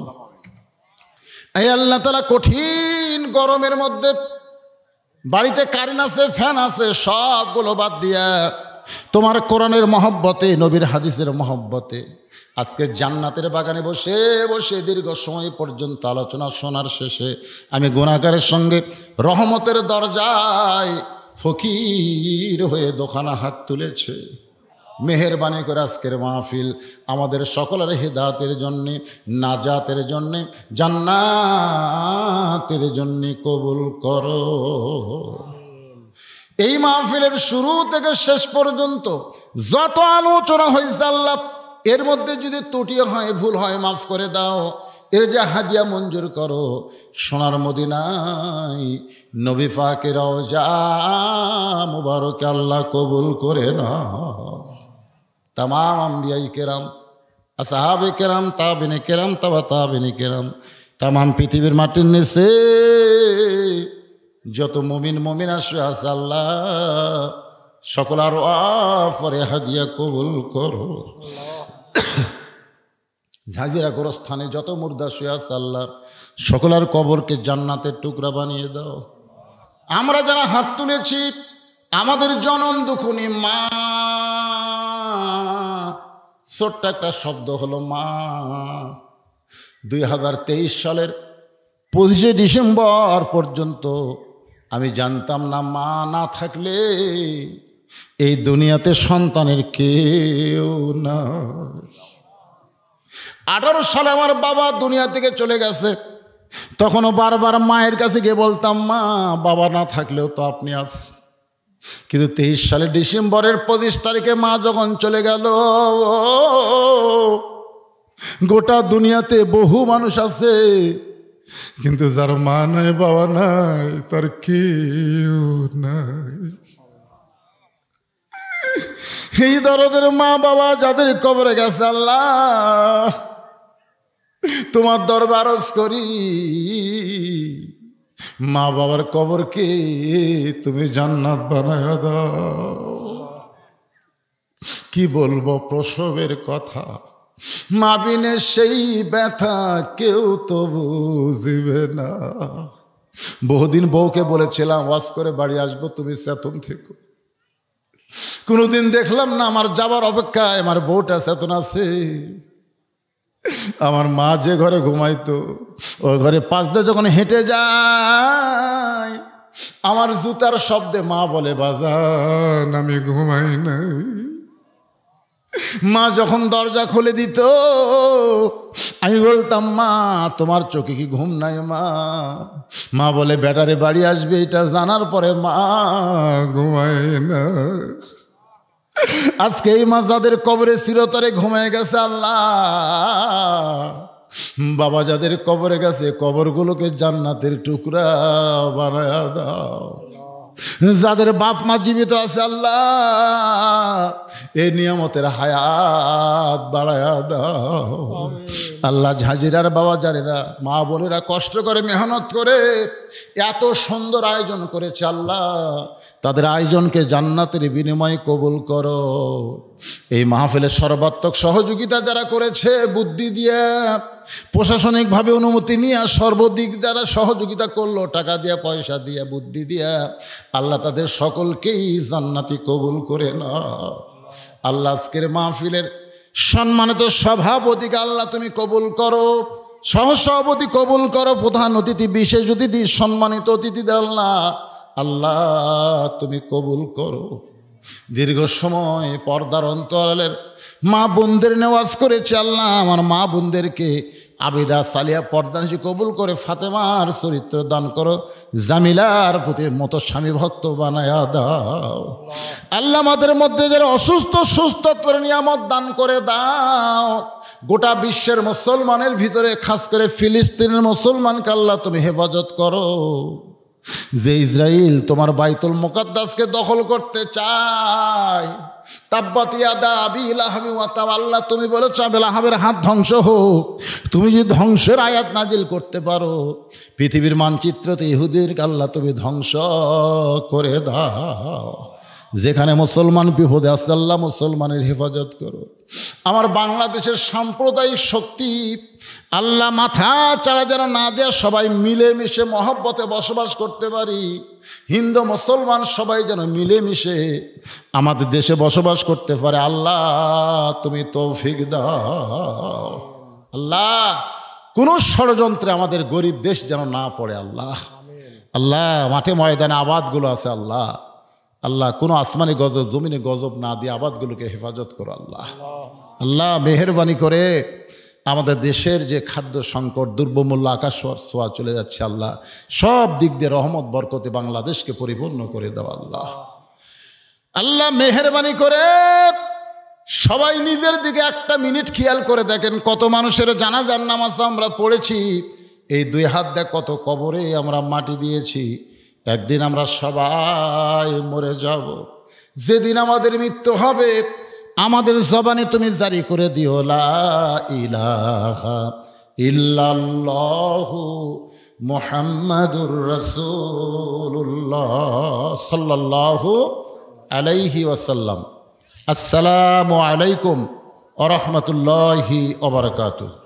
এই আল্লাহ তাআলা কঠিন গরমের মধ্যে বাড়িতে কারেন্ট আছে, ফ্যান আছে, সবগুলো বাদ দিয়া তোমার কোরআনের মহব্বতে, নবীর হাদিসের মহব্বতে আজকে জান্নাতের বাগানে বসে বসে দীর্ঘ সময় পর্যন্ত আলোচনা শোনার শেষে আমি গুনাহগারের সঙ্গে রহমতের দরজায় ফকির হয়ে দোকানা হাত তুলেছে। মেহেরবানি করে আজকের মাহফিল আমাদের সকলের হেদায়েতের জন্যে, নাজাতের জন্যে, জান্নাতের জন্যে কবুল করো। এই মাহফিলের শুরু থেকে শেষ পর্যন্ত যত আলোচনা হয়েছে আল্লাহ, এর মধ্যে যদি ত্রুটি হয়, ভুল হয়, মাফ করে দাও। এর যে হাদিয়া মঞ্জুর করো সোনার মদিনায় নবী পাকের রওজা মুবারকে আল্লাহ কবুল করে না। तमाम अंबियाई केराम আসহাবে কেরাম তাবিনে কেরাম তাবা তাবিনে কেরাম तमाम পৃথিবীর মাটির নিচে যত মুমিন মুমিনা শুয়ে আছে আল্লাহ সকল আর পরে হাদিয়া কবুল করো। ঝাঁঝিরা গোরস্থানে যত মুর্দা শুয়ে আছে আল্লাহ সকলের কবরকে জান্নাতের টুকরা বানিয়ে দাও। আমরা যারা হাত তুলেছি আমাদের জনম দুঃখনী মা, ছোট্ট একটা শব্দ হলো মা। 2023 সালের 25শে ডিসেম্বর পর্যন্ত আমি জানতাম না মা না থাকলে এই দুনিয়াতে সন্তানের কেউ না। 18 সালে আমার বাবা দুনিয়া থেকে চলে গেছে, তখনও বারবার মায়ের কাছে গিয়ে বলতাম মা বাবা না থাকলেও তো আপনি আছেন। কিন্তু 23 সালের ডিসেম্বরের 25 তারিখে মা যখন চলে গেল, গোটা দুনিয়াতে বহু মানুষ আছে কিন্তু যার মা নাই বাবা নাই তার কেউ নাই। এই দরদের মা বাবা যাদের কবরে গেছে আল্লাহ তোমার দরবার আরজ করি মা বাবার কবরকে তুমি জান্নাত বানায়া দাও। কি বলবো প্রসবের কথা, মা বিনে সেই ব্যথা কেউ তো বুঝবে না। বহুদিন বউকে বলেছিলাম ওয়াজ করে বাড়ি আসবো, তুমি চেতন থেকো। কোনোদিন দেখলাম না আমার যাবার অপেক্ষায় আমার বউটা চেতন আছে। আমার মা যে ঘরে ঘুমাইতো ওই ঘরে পাশ দিয়ে যখন হেঁটে যায় আমার জুতার শব্দে মা বলে বাজান আমি ঘুমাই নাই। মা যখন দরজা খুলে দিত আমি বলতাম মা তোমার চোখে কি ঘুম নাই মা? মা বলে ব্যাটারে বাড়ি আসবে এটা জানার পরে মা ঘুমায় না। আজকে এই মা যাদের কবরে চিরতরে ঘুমিয়ে গেছে আল্লাহ, বাবা যাদের কবরে গেছে কবরগুলোকে জান্নাতের টুকরা বানায়া দাও। যাদের বাপ মা জীবিত আছে আল্লাহ এই নিয়ামতের হায়াত বাড়ায়া দাও। আল্লাহ ঝাঁঝিরার বাবা যারেরা মা বোনেরা কষ্ট করে মেহনত করে এত সুন্দর আয়োজন করেছে আল্লাহ তাদের আয়োজনকে জান্নাতের বিনিময়ে কবুল করো। এই মাহফিলের সর্বাত্মক সহযোগিতা যারা করেছে বুদ্ধি দিয়ে প্রশাসনিকভাবে অনুমতি নিয়ে সর্বদিক যারা সহযোগিতা করলো টাকা দিয়ে পয়সা দিয়ে বুদ্ধি দিয়া আল্লাহ তাদের সকলকেই জান্নাতি কবুল করে না। আল্লাহ আজকের মাহফিলের সম্মানিত সভাপতিকে আল্লাহ তুমি কবুল করো, সহসভাপতি কবুল করো, প্রধান অতিথি বিশেষ অতিথি সম্মানিত অতিথিদের আল্লাহ আল্লাহ তুমি কবুল করো। দীর্ঘ সময় পর্দার অন্তরালের মা বোনদের নেওয়াজ করেছে আল্লাহ আমার মা বোনদেরকে আবিদা সালিয়া পর্দানশী কবুল করে ফাতেমার চরিত্র দান করো, জামিলার প্রতি মতো স্বামী ভক্ত বানায়া দাও। আল্লাহ আমাদের মধ্যে যারা অসুস্থ সুস্থতার নিয়ামত দান করে দাও। গোটা বিশ্বের মুসলমানের ভিতরে খাস করে ফিলিস্তিনের মুসলমানকে আল্লাহ তুমি হেফাজত করো। যে ইসরাইল তোমার বাইতুল মুকাদ্দাসকে দখল করতে চায় তাব্বাত ইয়াদা আবি লাহাবি ওয়া তাব, আল্লাহ তুমি বলেছো আবু লাহাবের হাত ধ্বংস হোক। তুমি যদি ধ্বংসের আয়াত নাজিল করতে পারো পৃথিবীর মানচিত্রতে ইহুদিদেরকে আল্লাহ তুমি ধ্বংস করে দাও। যেখানে মুসলমান বিপদে আছে আল্লাহ মুসলমানের হেফাজত করো। আমার বাংলাদেশের সাম্প্রদায়িক শক্তি আল্লাহ মাথা চাড়া যেন না দেয়া সবাই মিলেমিশে মহব্বতে বসবাস করতে পারি। হিন্দু মুসলমান সবাই যেন মিলেমিশে আমাদের দেশে বসবাস করতে পারে আল্লাহ তুমি তৌফিক দাও। আল্লাহ কোনো ষড়যন্ত্রে আমাদের গরিব দেশ যেন না পড়ে আল্লাহ। আল্লাহ মাঠে ময়দানে আবাদগুলো আছে আল্লাহ আল্লাহ কোনো আসমানি গজব জমিনে গজব না দিয়ে আবাদগুলোকে হেফাজত করো আল্লাহ। আল্লাহ মেহেরবানি করে আমাদের দেশের যে খাদ্য সংকট দ্রব্যমূল্য আকাশ ছোঁয়া চলে যাচ্ছে আল্লাহ সব দিক দিয়ে রহমত বরকতে বাংলাদেশকে পরিপূর্ণ করে দাও আল্লাহ। আল্লাহ মেহেরবানি করে সবাই নিজের দিকে একটা মিনিট খেয়াল করে দেখেন, কত মানুষের জানাজার নামাজ আমরা পড়েছি, এই 2 হাত দেখ কত কবরে আমরা মাটি দিয়েছি। একদিন আমরা সবাই মরে যাব। যেদিন আমাদের মৃত্যু হবে, আমাদের জবানে তুমি জারি করে দিও লা ইলাহা ইল্লাল্লাহু মুহাম্মাদুর রাসূলুল্লাহ সাল্লাল্লাহু আলাইহি ওয়াসাল্লাম। আসসালামু আলাইকুম ওয়া রাহমাতুল্লাহি ওয়া বারাকাতুহু।